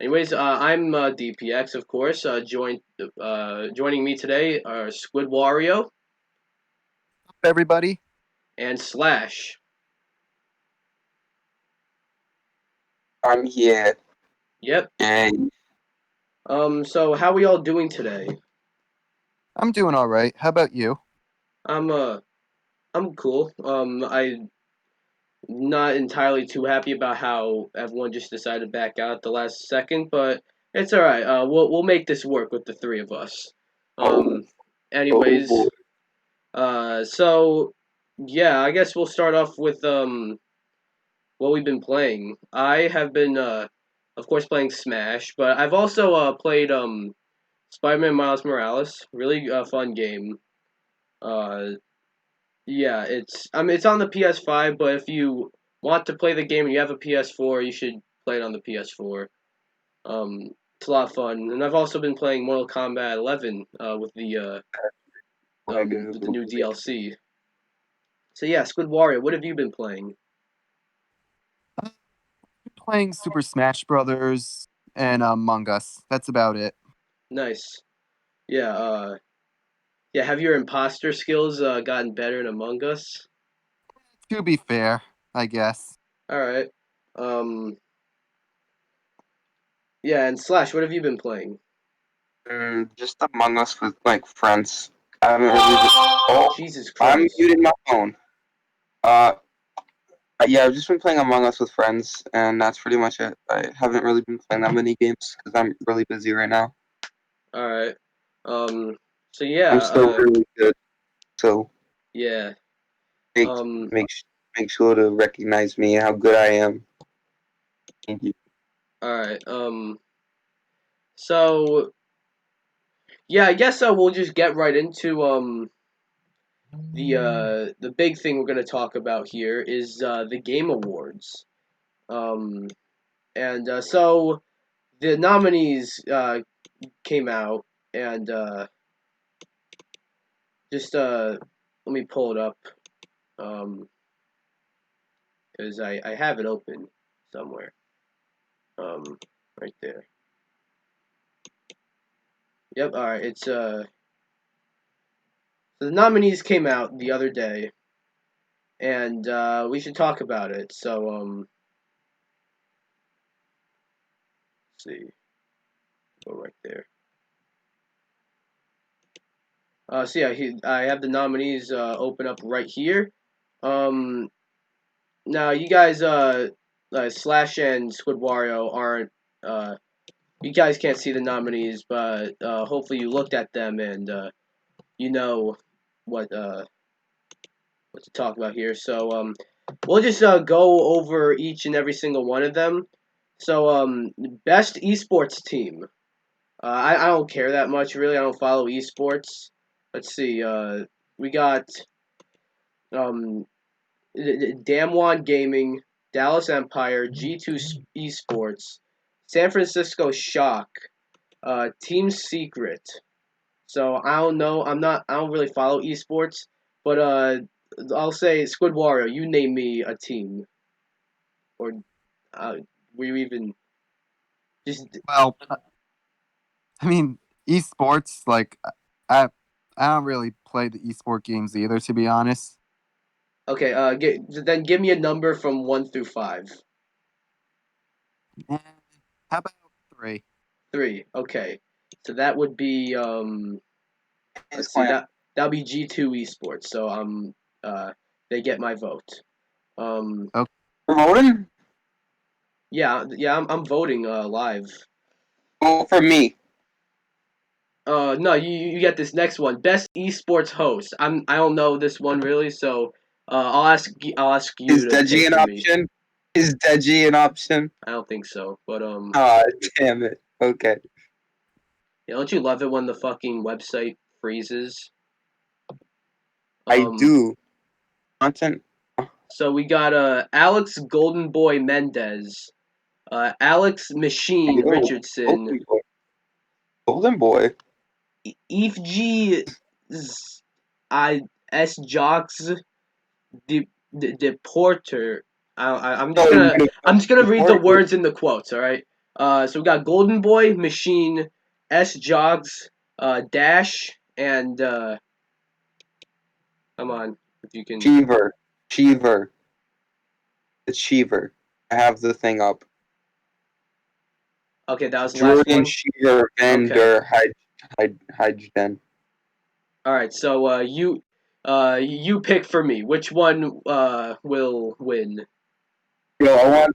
Anyways, I'm DPX, of course. Joining me today are SquidWario Everybody. and Slash. I'm here. Yep. And So how are we all doing today? I'm doing all right. How about you? I'm uh, I'm cool. I'm not entirely too happy about how everyone just decided to back out at the last second, but it's all right. We'll make this work with the three of us. oh, Um, oh anyways, boy. so yeah, I guess we'll start off with what we've been playing. I have been, of course, playing Smash, but I've also played Spider-Man Miles Morales. Really fun game. Uh, yeah, it's on the PS5, but if you want to play the game and you have a PS4, you should play it on the PS4. Um, it's a lot of fun, and I've also been playing Mortal Kombat 11 with the new DLC. So yeah, Squid Warrior, what have you been playing? I'm playing Super Smash Brothers and Among Us. That's about it. Nice. Yeah. Yeah. Have your imposter skills gotten better in Among Us? To be fair, I guess. All right. Um. Yeah, and Slash, what have you been playing? Just Among Us with like friends. I haven't really. Oh, Jesus I'm Christ. muted my phone. Uh, yeah, I've just been playing Among Us with friends, and that's pretty much it. I haven't really been playing that many games because I'm really busy right now. All right. Um. So yeah. I'm still really good, so Yeah. make Um. make make sure to recognize me how good I am. Thank you. All right. So yeah, I guess we'll just get right into the big thing we're gonna talk about here is the Game Awards. Um. And so the nominees came out, and just let me pull it up. Um. Because I have it open somewhere. Right there. Yep. All right. So the nominees came out the other day, and we should talk about it. So let's see, go right there. So yeah, I have the nominees open up right here. Um, Now you guys, Slash and SquidWario aren't. You guys can't see the nominees, but hopefully you looked at them and you know what what to talk about here. So we'll just go over each and every single one of them. So best esports team. I don't care that much really. I don't follow esports. Let's see. We got um Damwon Gaming, Dallas Empire, G2 Esports, San Francisco Shock, Team Secret. So I don't know. I don't really follow esports, but I'll say SquidWario. You name me a team, or uh, we even just Well, I mean, esports, like, I, I don't really play the esport games either, to be honest. okay. Then give me a number from 1 through 5. Eh, How about 3? 3. Okay. So that would be His let's see, clan. that'll be G2 Esports. So they get my vote. Um Okay. You're voting? yeah, I'm voting live. Vote for me. No, you get this next one. Best esports host. I don't know this one really, so I'll ask you Is to Deji take an for me. option? Is Deji an option? I don't think so. But Ah, damn it. Okay. yeah, don't you love it when the fucking website freezes? I Um do. Content. so we got Alex Golden Boy Mendez, Alex Machine Yo, Richardson, Golden Boy. Golden Boy. Eve G I S Jocks de Porter. Oh, you're gonna I'm vote just gonna read the for it? words in the quotes. All right. So we got Golden Boy, Machine, S Jogs, Dash, and come on, if you can. Cheever. Cheever. It's Cheever. I have the thing up. Okay, that was the last Jordan one. Cheever Okay. Vander Hydgen. All right. So you pick for me. Which one will win? Yo, I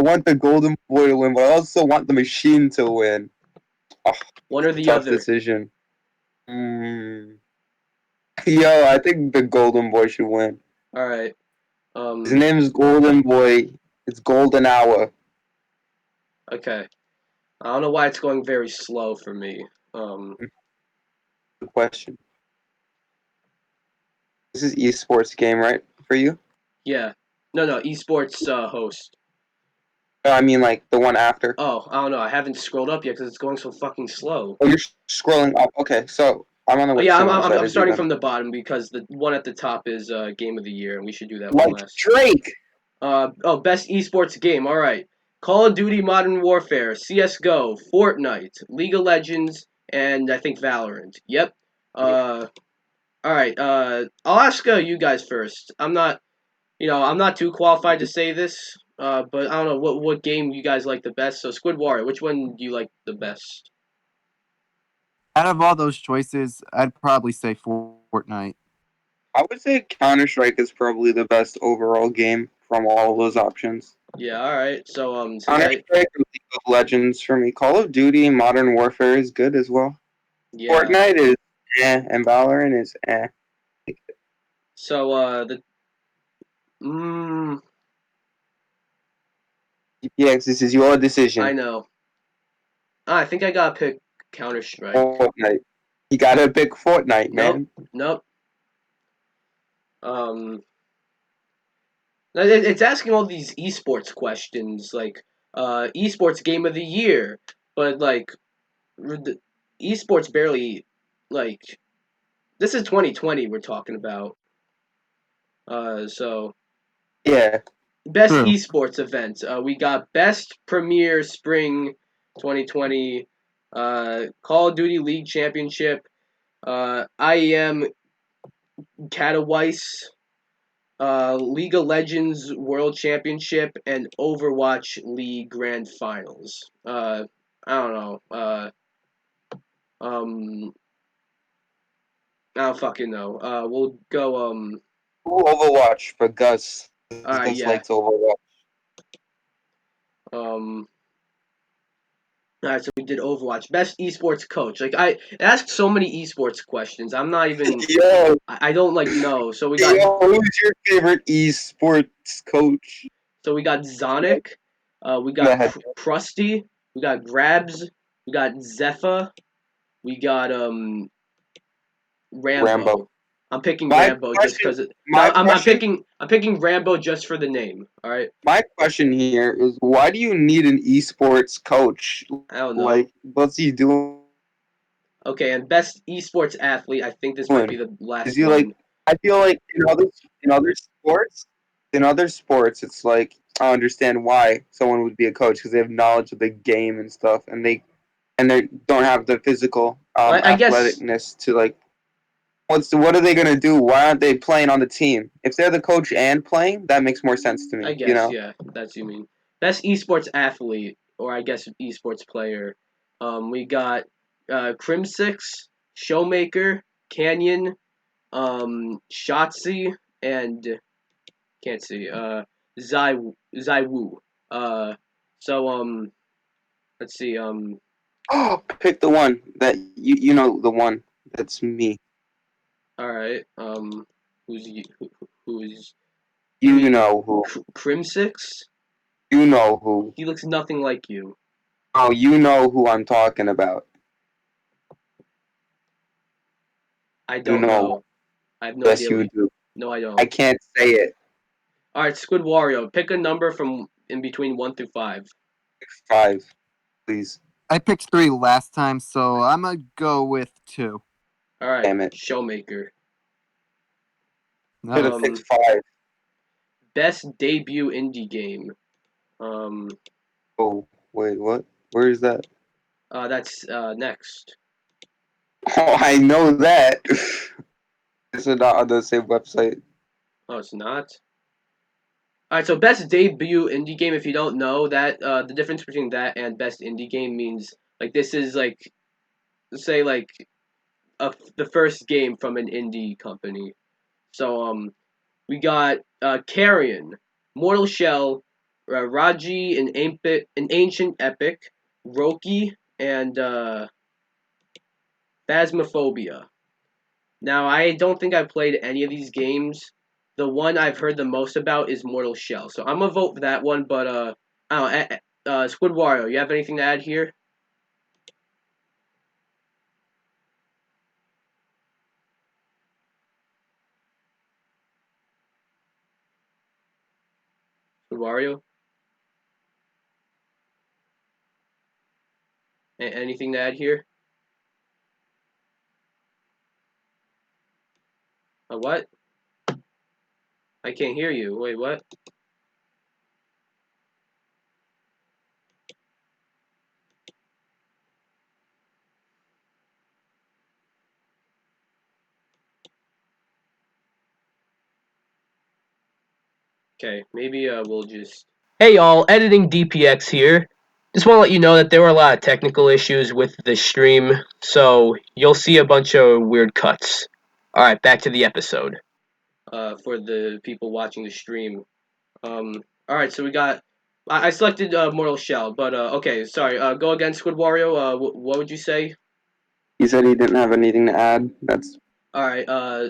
want the Golden Boy to win, but I also want the machine to win. Oh, One or the tough other. decision. Mm. Yo, I think the Golden Boy should win. All right. His name is Golden Boy. It's Golden Hour. Okay. I don't know why it's going very slow for me. Good question. This is esports game, right? For you? Yeah. No, esports host. I mean, like the one after. Oh, I don't know. I haven't scrolled up yet because it's going so fucking slow. Oh, you're scrolling up. Okay, so I'm on Oh the yeah, same website I'm as you starting then. from the bottom because the one at the top is game of the year, and we should do that one Like last. Drake. Best esports game. All right. Call of Duty Modern Warfare, CS:GO, Fortnite, League of Legends, and I think Valorant. Yep. All right. I'll ask you guys first. I'm not too qualified to say this. But I don't know what game you guys like the best. So SquidWario, which one do you like the best? Out of all those choices, I'd probably say Fortnite. I would say Counter Strike is probably the best overall game from all of those options. Yeah. All right. So since Counter I Strike or League of Legends for me. Call of Duty Modern Warfare is good as well. yeah. Fortnite is and Valorant is So the mm, Yes, this is your I decision. know. I think I gotta pick Counter Strike. Fortnite. You gotta pick Fortnite, Nope. man. Nope. Um, it's asking all these esports questions, like esports game of the year, but like the esports barely like this is 2020 we're talking about. So Yeah. best True. esports event. We got best premier spring 2020, Call of Duty League Championship, IEM Katowice, League of Legends World Championship, and Overwatch League Grand Finals. I don't know. Um, I don't fucking know. We'll go. Ooh, Overwatch for Gus. All right, Gus yeah. likes Overwatch. Um. All right, so we did Overwatch. Best esports coach. Like I asked so many esports questions. I'm not even. Yo, I don't like know. So we got. yo, who's your favorite esports coach? So we got Zonic. We Go got ahead. Krusty. We got Grabs. We got Zephyr. We got Rambo. Rambo. I'm picking My Rambo just question, because it. No, my question, I'm picking Rambo just for the name. All right. my question here is, why do you need an esports coach? I don't know. Like, what's he doing? Okay, and best esports athlete. I think this might be the Is last he like? one. I feel like in other sports, it's like I understand why someone would be a coach because they have knowledge of the game and stuff, and they don't have the physical I guess. athleticness to like. What are they gonna do? Why aren't they playing on the team? If they're the coach and playing, that makes more sense to I me. You guess. know. Yeah, that's you mean. Best esports athlete, or I guess esports player. We got Crimsix, Showmaker, Canyon, Shotzi, and can't see. Zai Wu. Uh, so let's see. Oh, pick the one that you know the one that's me. All right. Who's who's you You mean know who. Crimsix? You know who. He looks nothing like you. Oh, you know who I'm talking about. I You don't know. know. I have no Yes, idea you what. do. No, I I don't. can't say it. All right, SquidWario. Pick a number from in between 1 through 5. 5, please. I picked 3 last time, so I'm gonna go with 2. All right, Damn it. Showmaker. Should No. have picked Um, 5. best debut indie game. Um, Oh. Wait, what? Where is that? That's next. Oh, I know that. It's not on the same website. Oh, it's not. All right, so best debut indie game. If you don't know that, the difference between that and best indie game means like this is like say like the first game from an indie company. So we got Carrion, Mortal Shell, Raji, an ancient epic, Roki, and Phasmophobia. Now I don't think I've played any of these games. The one I've heard the most about is Mortal Shell, so I'm gonna vote for that one. But I don't know, SquidWario, you have anything to add here? SquidWario, anything to add here? What? I can't hear you. Wait, what? Okay, maybe we'll just. Hey y'all, editing DPX here. Just want to let you know that there were a lot of technical issues with the stream, so you'll see a bunch of weird cuts. All right, back to the episode. For the people watching the stream. All right, so we got. I selected Mortal Shell, but okay, sorry. Go again, Squid Wario. What would you say? He said he didn't have anything to add. That's. All right.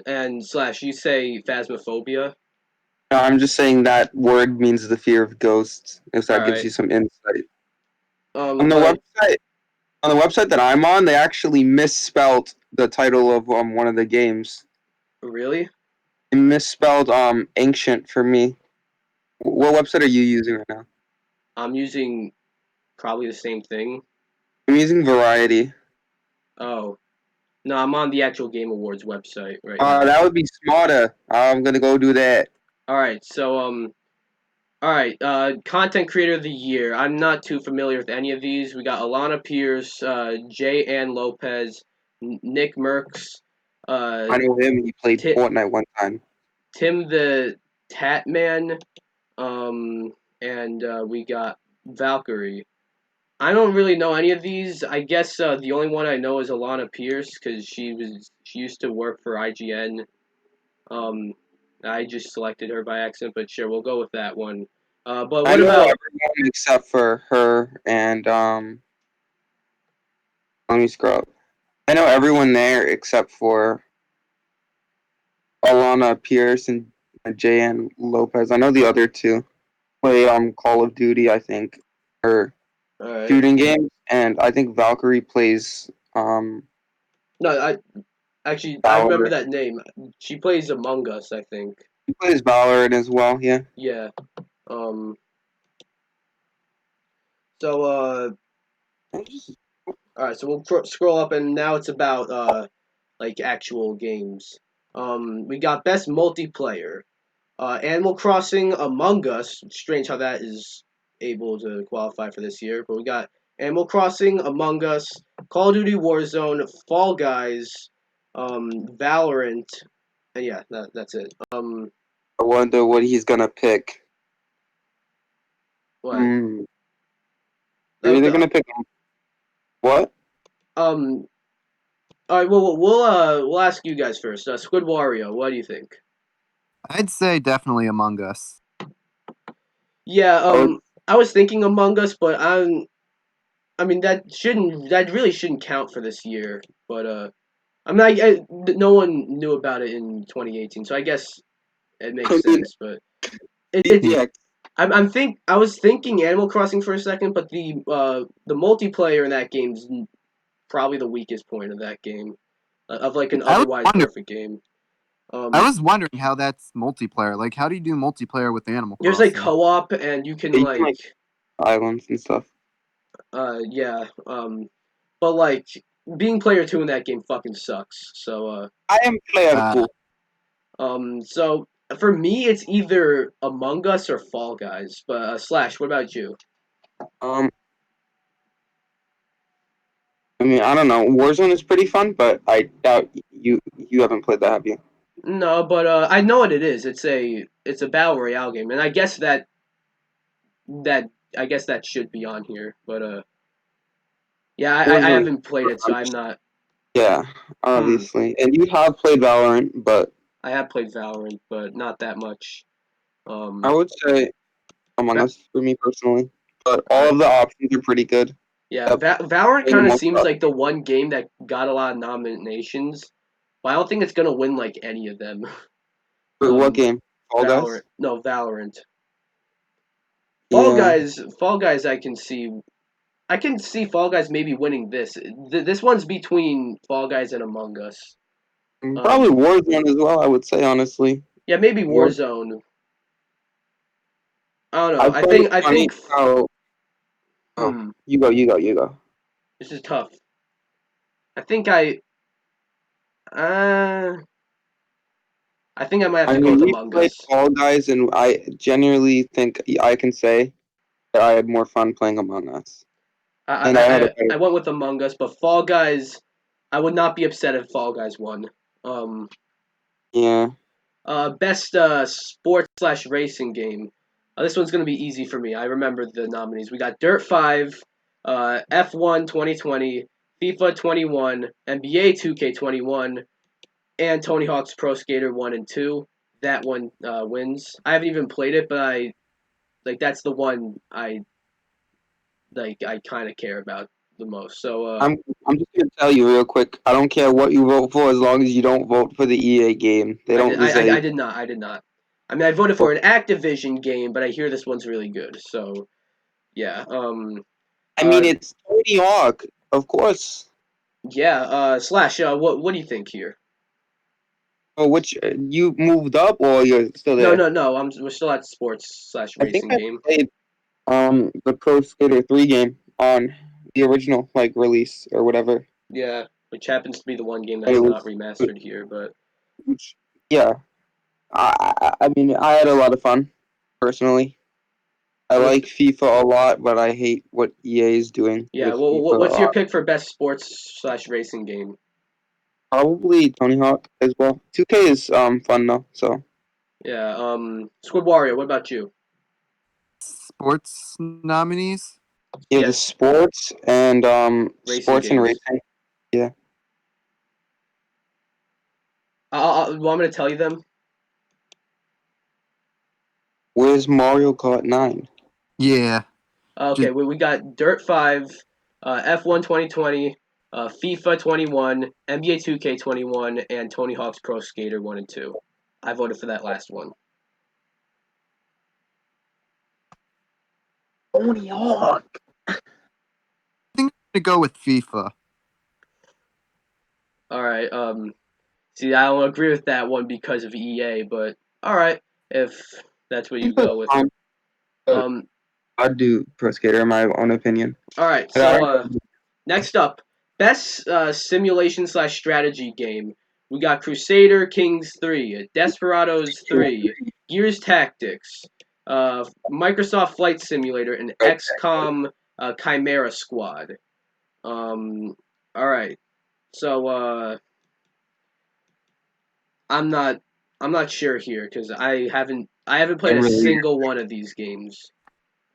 And Slash, you say Phasmophobia. No, I'm just saying that word means the fear of ghosts. If All that gives right. you some insight. On the But website, on the website that I'm on, they actually misspelled the title of one of the games. really, They misspelled ancient for me. What website are you using right now? I'm using probably the same thing. I'm using Variety. Oh no, I'm on the actual Game Awards website right now. That would be smarter. I'm gonna go do that. All right. So All right, content creator of the year. I'm not too familiar with any of these. We got Alana Pierce, J. Ann Lopez, Nick Merckx, uh, I know him. He played Ti Fortnite one time. Tim the Tatman, um, and we got Valkyrie. I don't really know any of these. I guess the only one I know is Alana Pierce because she used to work for IGN. Um, I just selected her by accident, but sure, we'll go with that one. But I what know about everyone except for her and let me scroll up. I know everyone there except for Alana Pierce and J.N. Lopez. I know the other two play Call of Duty, I think, or all right? shooting games, and I think Valkyrie plays No, I remember Valorant. that name. She plays Among Us, I think. He plays Valorant as well. Yeah. Yeah. Um. So all right. So we'll scroll up, and now it's about like actual games. We got best multiplayer. Animal Crossing Among Us. Strange how that is able to qualify for this year, but we got Animal Crossing Among Us, Call of Duty Warzone, Fall Guys, Valorant, and yeah, that's it. I wonder what he's gonna pick. What? Hmm. Maybe they're Okay. gonna pick what? Um. All right. Well, we'll ask you guys first. Squid Wario, what do you think? I'd say definitely Among Us. Yeah. Oh, I was thinking Among Us, but I mean that really shouldn't count for this year. But I mean, no one knew about it in 2018, so I guess it makes I mean, sense. But it's Yeah. yeah. I was thinking Animal Crossing for a second, but the multiplayer in that game's probably the weakest point of that game, of like an I was otherwise wondering. perfect game. I Um, was wondering how that's multiplayer. Like, how do you do multiplayer with Animal there's like Crossing? co-op, and you can You can like like islands and stuff. yeah but like being player two in that game fucking sucks. So I am player Uh, two. so for me it's either Among Us or Fall Guys. But Slash, what about you? Um, I mean, I don't know. Warzone is pretty fun, but I doubt you haven't played that, have you? No, but I know what it is. It's a battle royale game, and I guess that I guess that should be on here. But yeah, I Warzone is haven't played super it, so fun. I'm not. Yeah, Hmm. obviously. And you have played Valorant, but I have played Valorant, but not that much. I would say Among Va- Us for me personally. But all I of the options are pretty good. Yeah, Yep. Valorant Playing kind of Among seems Us. like the one game that got a lot of nominations, but I don't think it's gonna win like any of them. Wait, what game? Fall Valorant, Guys? no Valorant. Yeah. Fall Guys, I can see Fall Guys maybe winning this. This one's between Fall Guys and Among Us. Probably Um, Warzone as well, I would say, honestly. yeah, maybe War Warzone. I don't know. I find it I funny think. how oh, Hmm, you go. this is tough. I think uh, I think I might have I to go mean, with we Among played Us. Fall Guys, and I genuinely think I can say that I had more fun playing Among Us, and I had a better. I went with Among Us, but Fall Guys, I would not be upset if Fall Guys won. Um, Yeah, best sports slash racing game. This one's gonna be easy for me. I remember the nominees. We got Dirt 5, F1 2020, FIFA 21, NBA 2K21, and Tony Hawk's Pro Skater 1 and 2. That one wins. I haven't even played it, but I like that's the one I kind of care about the most. So I'm. I'm just gonna tell you real quick. I don't care what you vote for, as long as you don't vote for the EA game. They don't deserve. I did not. I did not. I mean, I voted for an Activision game, but I hear this one's really good. So yeah. I mean, Uh. it's Tony Hawk, of course. Yeah. Slash. What do you think here? Oh, which you moved up, or you're still No. there? No. No. We're still at sports slash I think racing I game. played the Pro Skater 3 game on the original like release or whatever. Yeah. Which happens to be the one game It that's not was, remastered here, but which, yeah. I mean, I had a lot of fun personally. I with like FIFA a lot, but I hate what EA is doing yeah. with Well, what's FIFA. your pick for best sports slash racing game? Probably Tony Hawk as well. 2K is fun though. So Yeah. SquidWario. What about you? Sports nominees? you have the Yes. sports and Games. racing. Yeah. Well, I'm gonna tell you them. Where's Mario Kart 9? Yeah. Okay, Just we got Dirt 5, F1 2020, FIFA 21, NBA 2K 21, and Tony Hawk's Pro Skater 1 and 2. I voted for that last one. Tony Hawk. I think I'm gonna go with FIFA. All right. See, I don't agree with that one because of EA, but all right, if that's what you FIFA's go with. fun, but Um. I'd do Pro Skater in my own opinion. All right. But I So next up, best simulation slash strategy game. We got Crusader Kings 3, Desperados 3, Gears Tactics, Microsoft Flight Simulator, and XCOM Chimera Squad. Um, all right. So I'm not I'm not sure here because I haven't played I'm a really. single one of these games.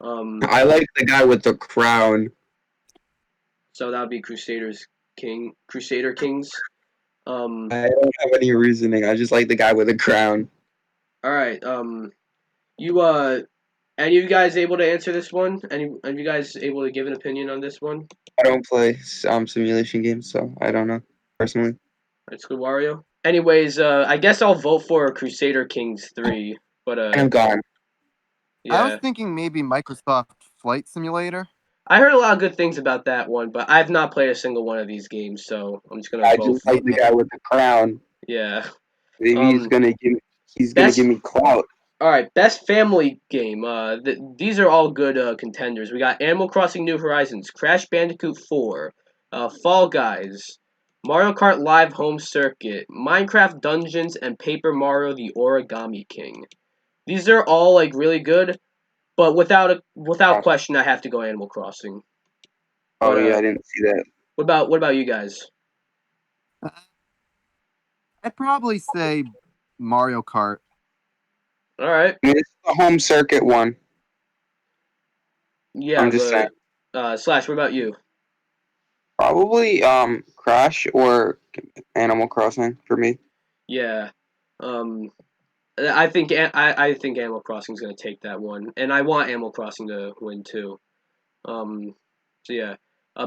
Um, I like the guy with the crown. so that would be Crusader Kings. I don't have any reasoning. I just like the guy with the crown. All right. You any of you guys able to answer this one? Any of you guys able to give an opinion on this one? I don't play simulation games, so I don't know personally. It's good, Wario. Anyways, I guess I'll vote for Crusader Kings 3. But And I'm gone. I was yeah, thinking maybe Microsoft Flight Simulator. I heard a lot of good things about that one, but I've not played a single one of these games, so I'm just gonna I vote just for like the Yeah. guy with the crown. yeah. Maybe Um, he's gonna give best me clout. All right, best family game. These are all good contenders. We got Animal Crossing: New Horizons, Crash Bandicoot 4, Fall Guys, Mario Kart Live Home Circuit, Minecraft Dungeons, and Paper Mario: The Origami King. These are all like really good, but without Oh, question, I have to go Animal Crossing. oh But yeah, I didn't see that. What about you guys? I'd probably say Mario Kart. All right. I mean, it's the home circuit one. Yeah, I'm just saying. but Slash, what about you? Probably Crash or Animal Crossing for me. Yeah. Um, I think Animal Crossing is gonna take that one, and I want Animal Crossing to win too. Um, so yeah,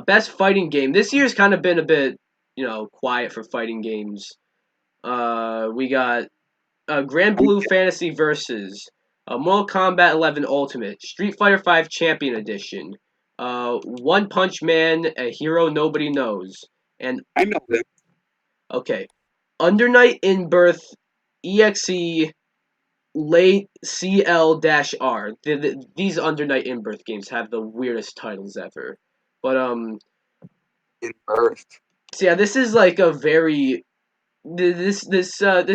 best fighting game this year's kind of been a bit quiet for fighting games. We got Grand Blue Fantasy versus Mortal Kombat 11 Ultimate, Street Fighter 5 Champion Edition, One Punch Man, A Hero Nobody Knows, and I know them. okay, Under Night in Birth, EXE Late CL-R. These Under Night in Birth games have the weirdest titles ever. But In Birth. so yeah, this is like a very this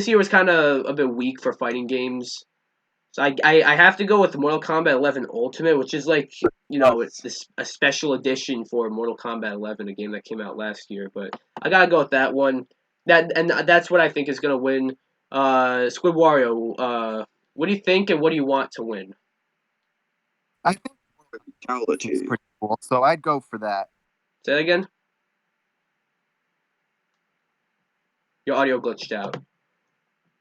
year was kind of a bit weak for fighting games. So I have to go with Mortal Kombat 11 Ultimate, which is like Yes. this a special edition for Mortal Kombat 11, a game that came out last year. But I gotta go with that one. That's what I think is gonna win. SquidWario. What do you think, and what do you want to win? I think it's pretty cool, so I'd go for that. Say that again. Your audio glitched out.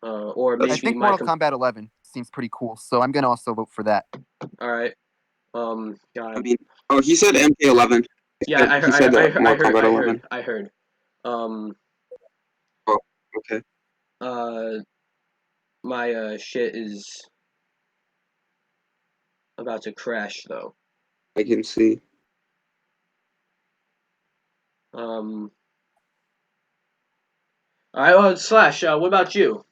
Or I maybe think my Mortal Kombat 11 seems pretty cool, so I'm gonna also vote for that. All right. I God. mean, oh, he said MK11. Yeah, I heard. He said I that heard. I Mortal heard. Kombat I 11. heard. I heard. Um. Oh, okay. Uh. My shit is about to crash though. I can see. Um. All right. Well, Slash. What about you?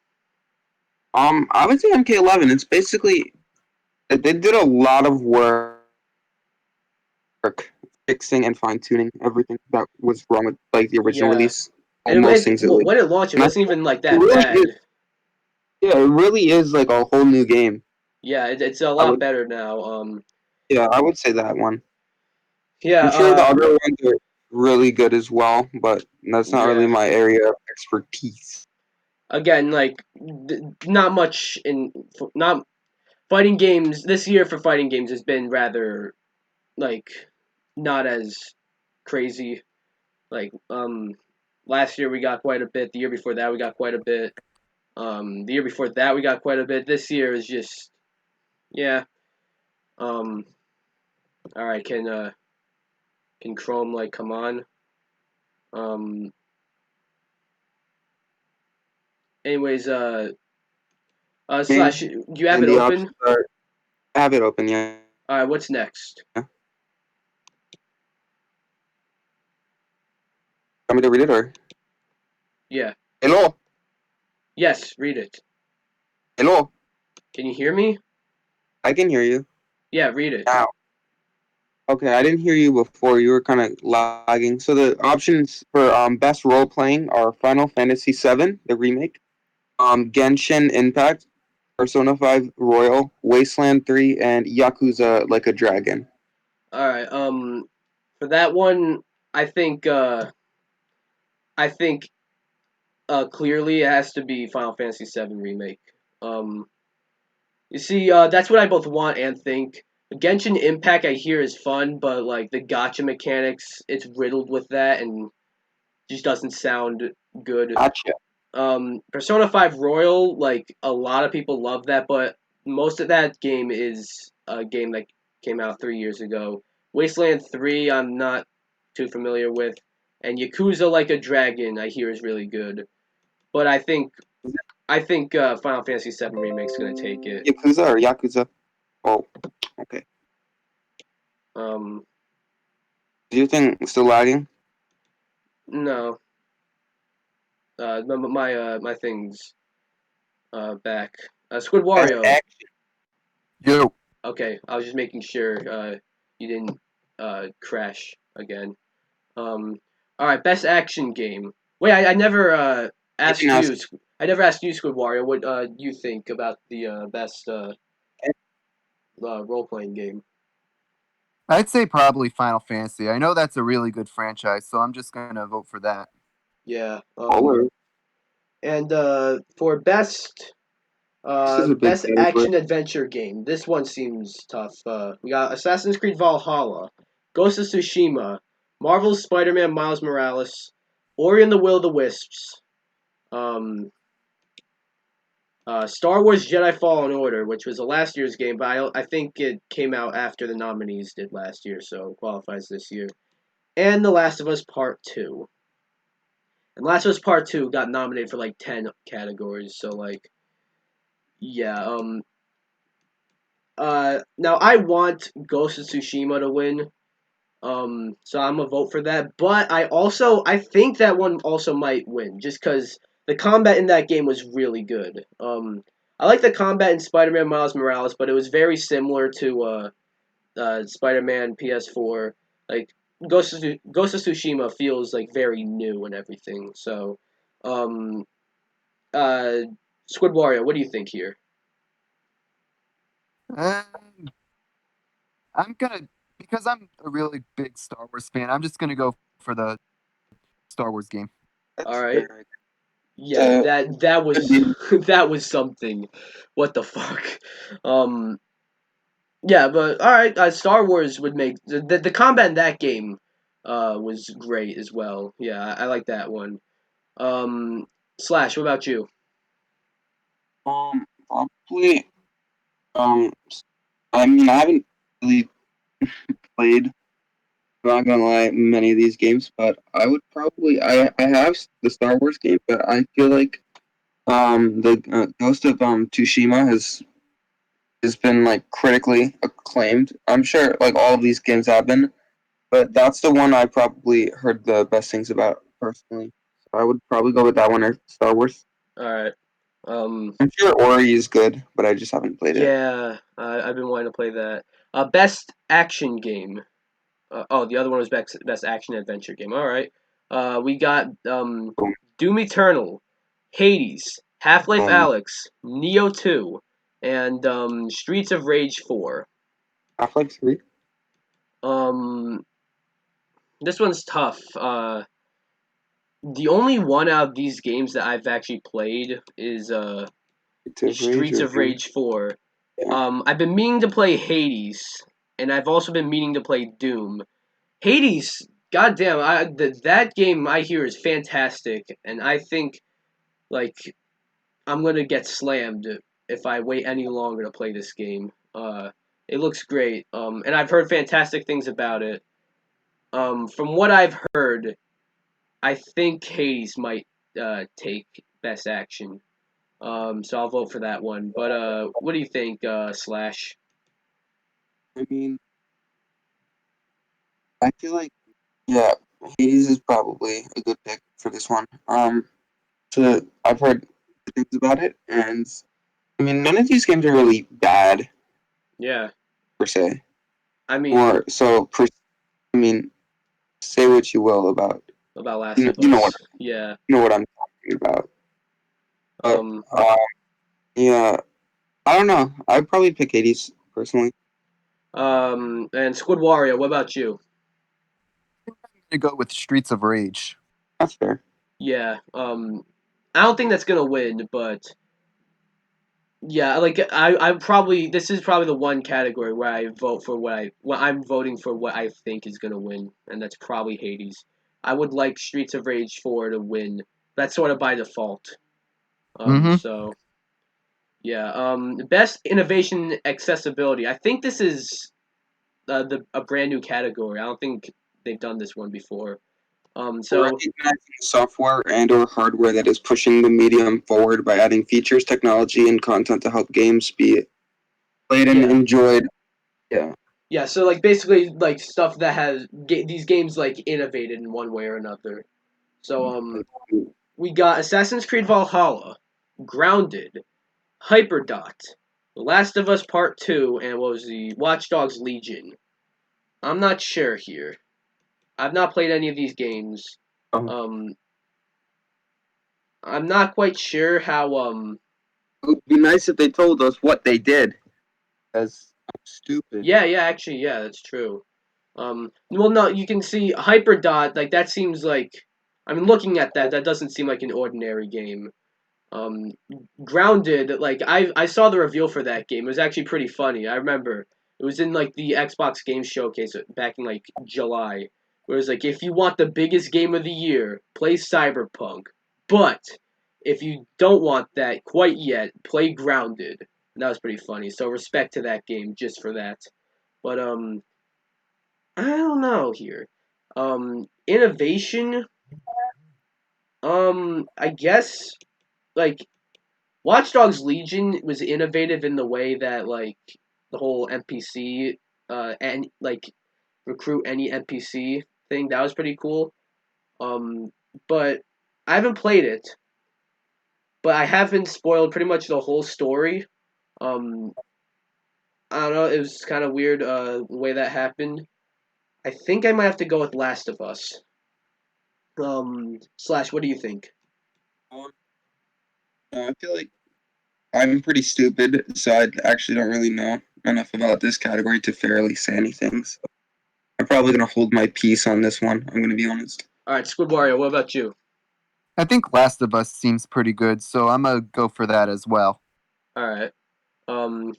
I would say MK11. It's basically they did a lot of work fixing and fine tuning everything that was wrong with like the original Yeah. release. And Almost things at least. when it launched, it And I wasn't think even like it that really bad. is. Yeah, it really is like a whole new game. Yeah, it's a I lot would. better now. Yeah, I would say that one. Yeah. I'm sure the other ones are really good as well, but that's not really Yeah. my area of expertise. Again, like not much in not fighting games this year for fighting games has been rather like not as crazy. Like last year we got quite a bit. The year before that we got quite a bit. The year before that we got quite a bit. This year is just yeah. Um, all right, can Chrome like come on? Um, anyways, I Slash, do you have and it the open? options are have it open, yeah. All right, what's next? Want me to read it or Yeah. hello? Yes, read it. Hello? Can you hear me? I can hear you Yeah, read it. now. Okay, I didn't hear you before. You were kind of lagging. So the options for best role playing are Final Fantasy VII, the remake, Genshin Impact, Persona 5 Royal, Wasteland 3, and Yakuza Like a Dragon. All right. For that one, I think I think clearly it has to be Final Fantasy VII remake. Um, you see, that's what I both want and think. Genshin Impact I hear is fun, but like the gotcha mechanics, it's riddled with that and just doesn't sound good. Gotcha. Persona 5 Royal, like a lot of people love that, but most of that game is a game that came out 3 years ago. Wasteland 3, I'm not too familiar with, and Yakuza Like a Dragon, I hear is really good. But I think Final Fantasy VII Remake's gonna take it. Yakuza or Yakuza? Oh, okay. Um, Do you think still lagging? no, my things back. Squid Best Wario. action. Yo, Okay, I was just making sure you didn't crash again. All right, best action game. Wait, I never I can asked ask. you. I never asked you, Squid Wario. What you think about the best role playing game? I'd say probably Final Fantasy. I know that's a really good franchise, so I'm just gonna vote for that. Yeah. Or And for best this is a big best category. action adventure game, this one seems tough. We got Assassin's Creed Valhalla, Ghost of Tsushima, Marvel's Spider-Man Miles Morales, Ori and the Will of the Wisps, um, Star Wars Jedi Fallen Order, which was a last year's game, but I think it came out after the nominees did last year, so it qualifies this year. And The Last of Us Part 2. And Last of Us Part 2 got nominated for like 10 categories, so like, yeah, now I want Ghost of Tsushima to win, so I'm gonna vote for that. But I think that one also might win, just because the combat in that game was really good. I like the combat in Spider-Man Miles Morales, but it was very similar to Spider-Man PS4. Like Ghost of Tsushima feels like very new and everything. So, um, uh, SquidWario, what do you think here? And I'm gonna because I'm a really big Star Wars fan. I'm just gonna go for the Star Wars game. All That's right. fair. Yeah, Uh, that was that was something. What the fuck? Um, yeah, but all right. Star Wars would make the combat in that game was great as well. Yeah, I like that one. Um, Slash, what about you? Probably. Um, I mean, I haven't really played. I'm not gonna lie, many of these games, but I would probably. I have the Star Wars game, but I feel like the Ghost of Tsushima has been like critically acclaimed. I'm sure like all of these games have been, but that's the one I probably heard the best things about personally. So I would probably go with that one or Star Wars. All right. Um, I'm sure Ori is good, but I just haven't played it. yeah, I've been wanting to play that. Best action game. Oh, the other one was best action adventure game. All right. We got Boom, Doom Eternal, Hades, Half Life boom. Alyx, Neo 2, and Streets of Rage 4. Half-Life 3? Um, this one's tough. The only one out of these games that I've actually played It's a is Rage Streets or of Doom? Rage 4. Yeah. I've been meaning to play Hades, and I've also been meaning to play Doom. Hades, goddamn, that game I hear is fantastic, and I think like I'm gonna get slammed if I wait any longer to play this game. It looks great, and I've heard fantastic things about it. From what I've heard, I think Hades might take Best Action. So I'll vote for that one. But what do you think, Slash? I mean, I feel like, yeah, Hades is probably a good pick for this one. I've heard good things about it, and I mean, none of these games are really bad Yeah, per se. I mean Or so, I mean, say what you will about about Last of you know what Us. Yeah. I'm talking about. But Um. yeah, I don't know. I'd probably pick Hades personally. And SquidWario. What about you? I'm gonna go with Streets of Rage. That's fair. Yeah. I don't think that's gonna win, but yeah, like I probably this is probably the one category where I vote for I'm voting for what I think is gonna win, and that's probably Hades. I would like Streets of Rage 4 to win. That's sort of by default. Mm-hmm. So yeah. Best innovation accessibility. I think this is the a brand new category. I don't think they've done this one before. So Recognizing software and/or hardware that is pushing the medium forward by adding features, technology, and content to help games be played and yeah, enjoyed. Yeah. yeah. So like basically like stuff that has these games like innovated in one way or another. So we got Assassin's Creed Valhalla, Grounded, Hyperdot, The Last of Us Part 2, and what was the Watch Dogs Legion. I'm not sure here. I've not played any of these games. Um, Um, I'm not quite sure how. it would be nice if they told us what they did. That's stupid. Yeah, yeah. Actually, yeah, that's true. Well, no, you can see Hyperdot. Like that seems like, I mean, looking at that, that doesn't seem like an ordinary game. Um, Grounded, like I saw the reveal for that game. It was actually pretty funny. I remember it was in like the Xbox Game Showcase back in like July. Where it was like, if you want the biggest game of the year, play Cyberpunk. But if you don't want that quite yet, play Grounded. And that was pretty funny. So respect to that game just for that. But I don't know here. Innovation. I guess like Watch Dogs Legion was innovative in the way that like the whole NPC and like recruit any NPC thing. That was pretty cool. Um, but I haven't played it, but I have been spoiled pretty much the whole story. Um, I don't know. It was kind of weird the way that happened. I think I might have to go with Last of Us. Slash, what do you think? Um, I feel like I'm pretty stupid, so I actually don't really know enough about this category to fairly say anything. So I'm probably gonna hold my peace on this one. I'm gonna be honest. All right, SquidWario, what about you? I think Last of Us seems pretty good, so I'm gonna go for that as well. All right. Um,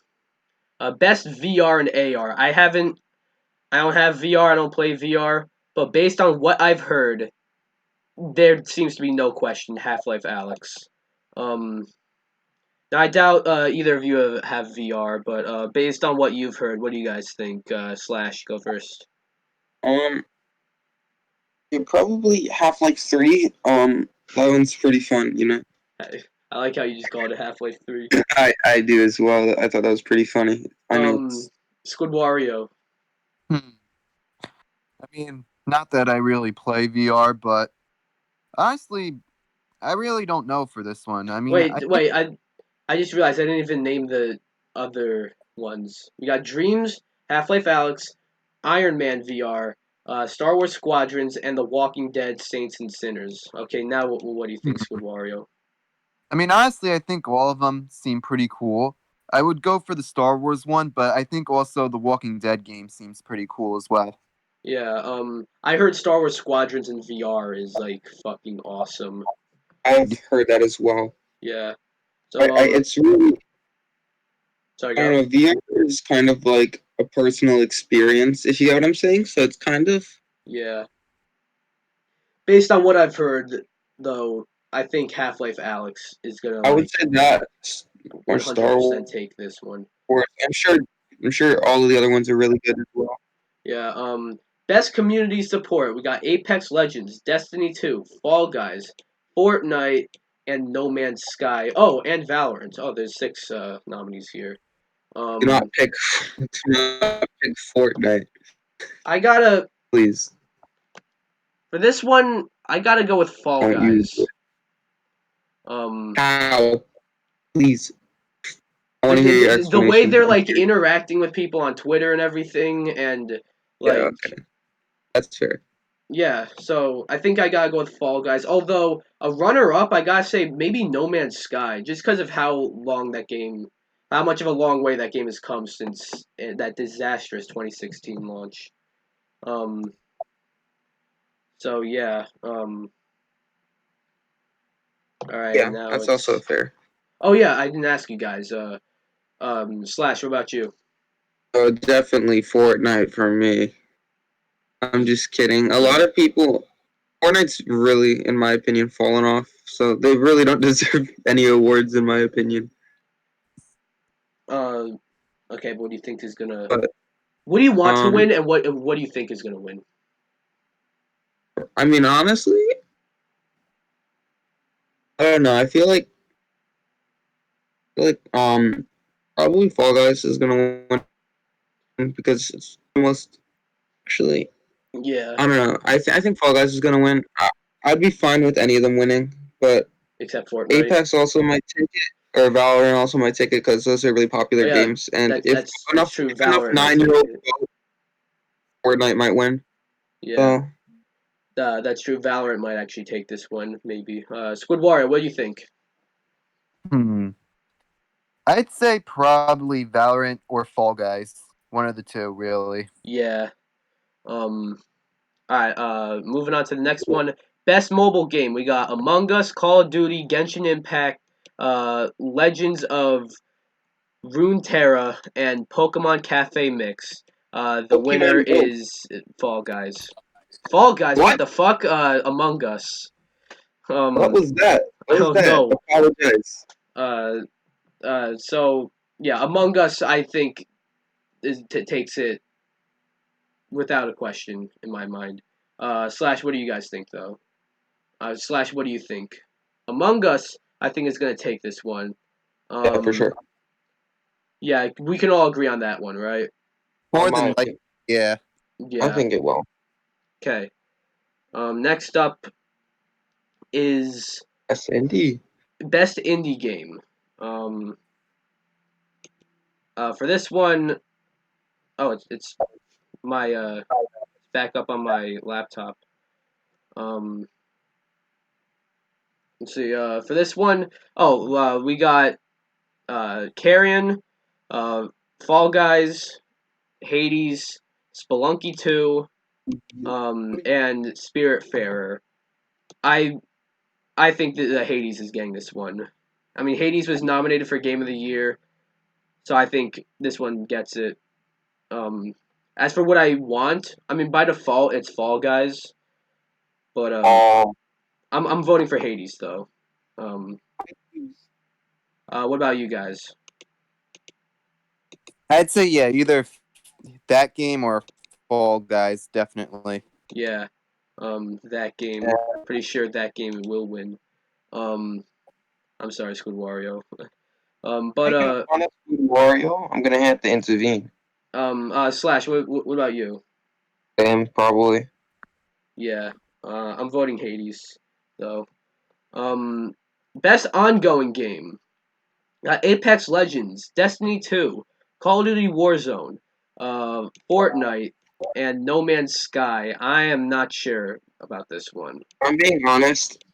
Best VR and AR. I don't have VR. I don't play VR. But based on what I've heard, there seems to be no question. Half-Life Alex. Um, I doubt either of you have VR, but based on what you've heard, what do you guys think? Slash, go first. Um, you probably Half-Life 3. That one's pretty fun, you know. I like how you just called it Half-Life 3. I do as well. I thought that was pretty funny. I know it's SquidWario. Hmm. I mean, not that I really play VR, but honestly, I really don't know for this one. I mean, I think Wait, I just realized I didn't even name the other ones. We got Dreams, Half-Life Alex, Iron Man VR, Star Wars Squadrons, and The Walking Dead Saints and Sinners. Okay, now what do you think, hmm. SquidWario? I mean, honestly, I think all of them seem pretty cool. I would go for the Star Wars one, but I think also the Walking Dead game seems pretty cool as well. Yeah, I heard Star Wars Squadrons in VR is like fucking awesome. I've heard that as well. Yeah. So It's really sorry, I don't go. know. VR is kind of like a personal experience, if you get what I'm saying. So it's kind of Yeah. Based on what I've heard, though, I think Half-Life Alex is gonna I would like say that or Star 100% Wars. take this one. I'm sure all of the other ones are really good as well. Yeah, best community support. We got Apex Legends, Destiny 2, Fall Guys, Fortnite, and No Man's Sky. Oh, and Valorant. Oh, there's six nominees here. Do not Um, pick do not pick Fortnite, I gotta please. for this one, I gotta go with Fall Don't use Guys. it. Um, How? Please. I want like to hear your the way explanation. they're like interacting with people on Twitter and everything, and Yeah, like okay. That's fair. yeah, so I think I gotta go with Fall Guys. Although a runner-up, I gotta say maybe No Man's Sky, just because of how long that game, how much of a long way that game has come since that disastrous 2016 launch. Um, so yeah. All right, Yeah, now that's also it's. fair. Oh yeah, I didn't ask you guys. Slash, what about you? Definitely Fortnite for me. I'm just kidding. A lot of people, Fortnite's really, in my opinion, fallen off. So they really don't deserve any awards, in my opinion. Uh, okay, but what do you think is gonna? But What do you want to um, win, and what do you think is gonna win? I mean, honestly, I don't know. I feel like probably Fall Guys is gonna win because it's almost actually. Yeah, I don't know. I think Fall Guys is gonna win. I'd be fine with any of them winning, but except Fortnite. Apex also might take it, or Valorant also might take it because those are really Oh popular yeah, games. And if that's enough true. if enough Valorant might take 9-year-olds it. vote, Fortnite might win. Yeah, So that's true. Valorant might actually take this one, maybe. Squid Warrior, what do you think? Hmm. I'd say probably Valorant or Fall Guys. One of the two, really. Yeah. All right. Moving on to the next one. Best mobile game. We got Among Us, Call of Duty, Genshin Impact, Legends of Runeterra, and Pokemon Cafe Mix. The winner Pokemon Go. is Fall Guys. Fall Guys. What What? the fuck? Among Us. What was that? I What was don't that? know. Apologize. Uh, so yeah, Among Us, I think, takes it without a question in my mind. Slash, what do you guys think though? Slash, what do you think? Among Us, I think is gonna take this one. Yeah, for sure. Yeah, we can all agree on that one, right? More My than like, opinion. yeah. I Yeah. think it will. Okay. Next up is Yes, indeed. best indie game. For this one, oh, it's my back up on my laptop. Um, let's see. For this one, we got Carrion, uh, Fall Guys, Hades, Spelunky 2, and Spiritfarer. I I think that Hades is getting this one. I mean, Hades was nominated for Game of the Year, so I think this one gets it. Um, as for what I want, I mean, by default, it's Fall Guys, but Oh, I'm voting for Hades though. Um, what about you guys? I'd say yeah, either that game or Fall Guys, definitely. Yeah, that yeah. game. Pretty sure that game will win. Um, I'm sorry, SquidWario. But Being honest with Wario, I'm gonna have to intervene. Slash. What about you? Sam, probably. Yeah, I'm voting Hades though. Um, best ongoing game. Apex Legends, Destiny 2, Call of Duty Warzone, Fortnite, and No Man's Sky. I am not sure about this one. I'm being honest.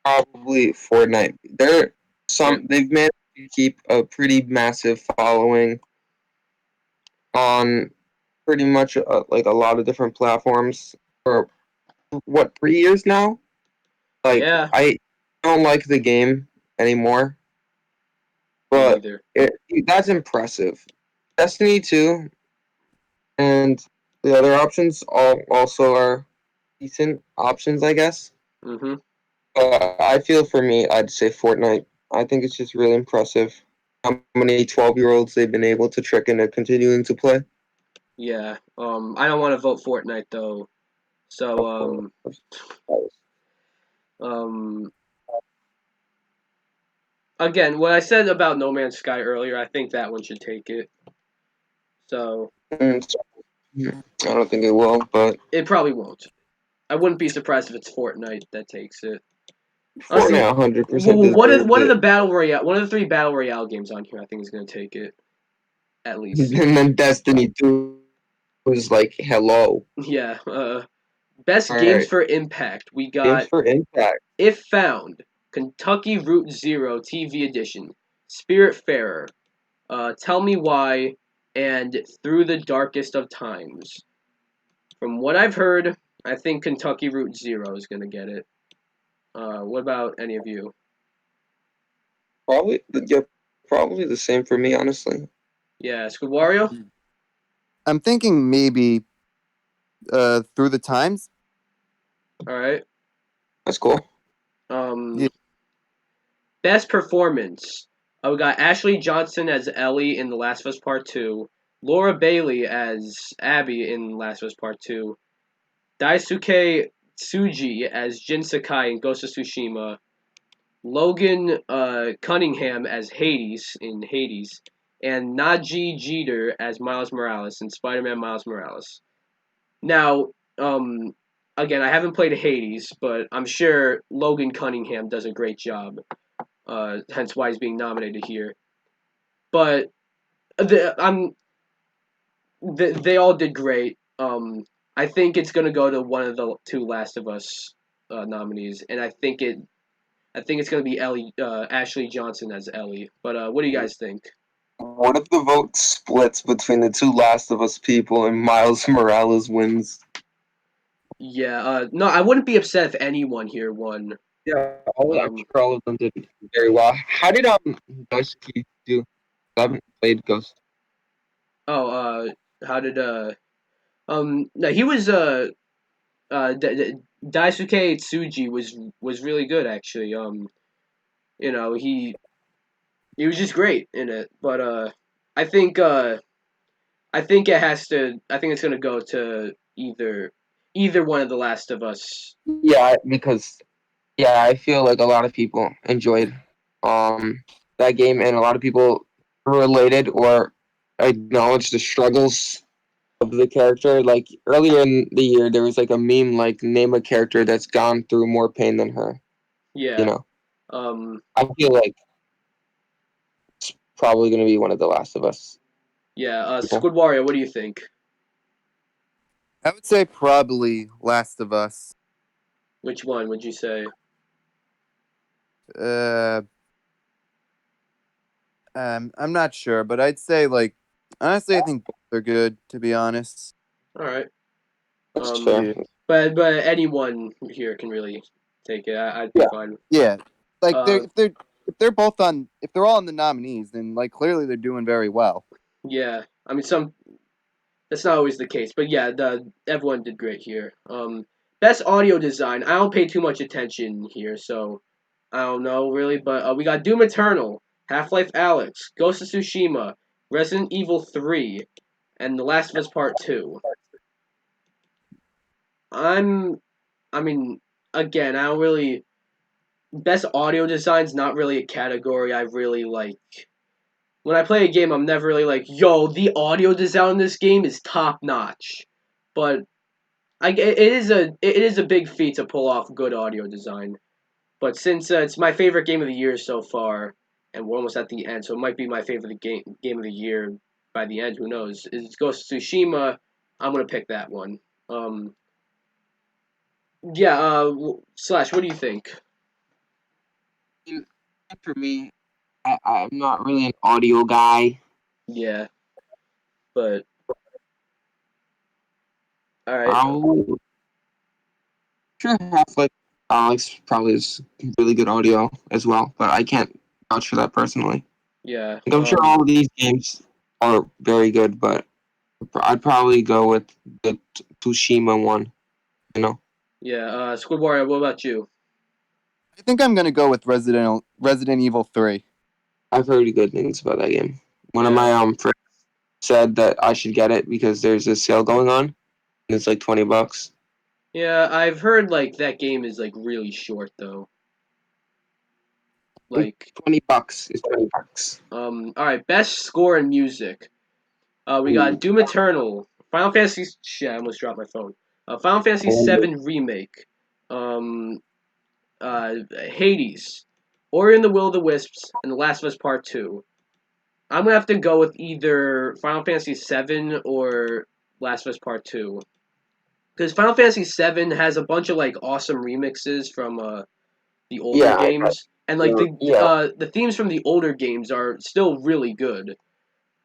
Probably Fortnite. Fort, They've managed to keep a pretty massive following on pretty much like a lot of different platforms for what 3 years now. Like yeah, I don't like the game anymore, me but neither. that's impressive. Destiny 2 and the other options all also are decent options, I guess. Mhm. I feel for me, I'd say Fortnite. I think it's just really impressive how many 12-year-olds they've been able to trick into continuing to play. Yeah. I don't want to vote Fortnite though. So Of course. um, again, what I said about No Man's Sky earlier, I think that one should take it. So Mm, I don't think it will, but it probably won't. I wouldn't be surprised if it's Fortnite that takes it. Honestly, Fortnite 100% deserves what are it. the battle royale? One of the three battle royale games on here, I think, is going to take it at least. And then Destiny 2 was like, hello. Yeah. Best All games right. for impact. We Games got for Impact. If Found, Kentucky Route Zero TV Edition, Spiritfarer, Tell Me Why, and Through the Darkest of Times. From what I've heard, I think Kentucky Route Zero is going to get it. What about any of you? Yeah, probably the same for me, honestly. Yeah, SquidWario? I'm thinking maybe Through the Times. All right. That's cool. Um, Best performance. We got Ashley Johnson as Ellie in The Last of Us Part 2, Laura Bailey as Abby in Last of Us Part 2, Daisuke Tsuji as Jin Sakai in Ghost of Tsushima, Logan Cunningham as Hades in Hades, and Najee Jeter as Miles Morales in Spider-Man Miles Morales. Now, again, I haven't played Hades, but I'm sure Logan Cunningham does a great job. Hence why he's being nominated here. But they all did great. I think it's gonna go to one of the two Last of Us nominees, and I think it's gonna be Ellie Ashley Johnson as Ellie. But what do you guys think? What if the vote splits between the two Last of Us people and Miles Morales wins? Yeah. No, I wouldn't be upset if anyone here won. Yeah, I'm sure all of them did very well. How did Daisuke do? I haven't played Ghost. Oh, how did no, he was Daisuke Tsuji was really good actually. You know, he was just great in it. But I think I think it has to. I think it's gonna go to either one of the Last of Us. Yeah, because I feel like a lot of people enjoyed that game, and a lot of people related or acknowledged the struggles of the character. Like earlier in the year, there was like a meme like name a character that's gone through more pain than her. You Yeah. know, Um. I feel like it's probably going to be one of the Last of Us Yeah. people. SquidWario. What do you think? I would say probably Last of Us. Which one would you say? Uh, I'm not sure, but I'd say like honestly, I think both are good. To be honest. All right. That's Um. fair. Yeah. But anyone here can really take it. I'd be Yeah. fine. Yeah. Like Uh. if they're all on the nominees, then like clearly they're doing very well. Yeah. I mean, some that's not always the case, but yeah, the everyone did great here. Best audio design. I don't pay too much attention here, so I don't know really. But we got Doom Eternal, Half Life Alyx, Ghost of Tsushima, Resident Evil 3, and The Last of Us Part 2. I'm, I mean, again, I don't really. Best audio design's not really a category I really like. When I play a game, I'm never really like, yo, the audio design in this game is top notch. But it is a big feat to pull off good audio design. But since it's my favorite game of the year so far, and we're almost at the end, so it might be my favorite game of the year by the end. Who knows? Is Ghost of Tsushima? I'm gonna pick that one. Um, yeah. Slash. What do you think? For me, I'm not really an audio guy. Yeah, but all right. I'll sure have like Alex probably is really good audio as well, but I can't vouch for that personally. Yeah. Like, I'm sure all of these games are very good, but I'd probably go with the Tsushima one. You know, Yeah. Squidward. What about you? I think I'm gonna go with Resident Evil 3. I've heard good things about that game. One of Yeah. my friends said that I should get it because there's a sale going on, and it's like $20. Yeah. I've heard like that game is like really short though. Like $20 is $20. All right, best score and music. We got Doom Eternal, Final Fantasy. Shit, I almost dropped my phone. Final Fantasy VII Remake, um, Hades, Ori and the Will of the Wisps, and The Last of Us Part 2. I'm gonna have to go with either Final Fantasy VII or Last of Us Part 2. Because Final Fantasy VII has a bunch of like awesome remixes from the older Yeah, games, and like yeah. the themes from the older games are still really good.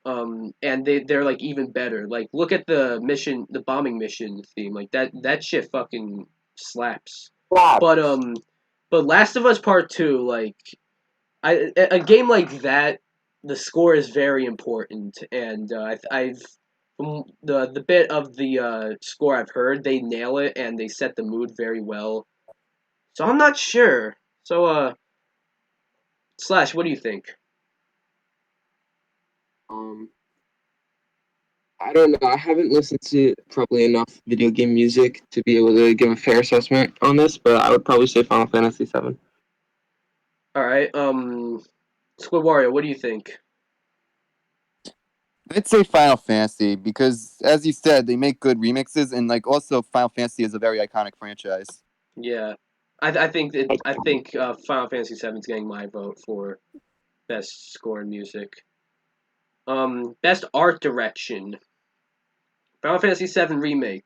And they're like even better. Like look at the bombing mission theme. Like that shit fucking slaps. Wow. But but Last of Us Part 2, like a game like that, the score is very important, and I've from the bit of the score I've heard, they nail it and they set the mood very well. So I'm not sure. So Slash, what do you think? Um, I don't know. I haven't listened to probably enough video game music to be able to give a fair assessment on this, but I would probably say Final Fantasy VII. All right, Squidwario, what do you think? I'd say Final Fantasy because, as you said, they make good remixes, and like also Final Fantasy is a very iconic franchise. Yeah, I think Final Fantasy VII is getting my vote for best score in music. Best art direction. Final Fantasy VII remake,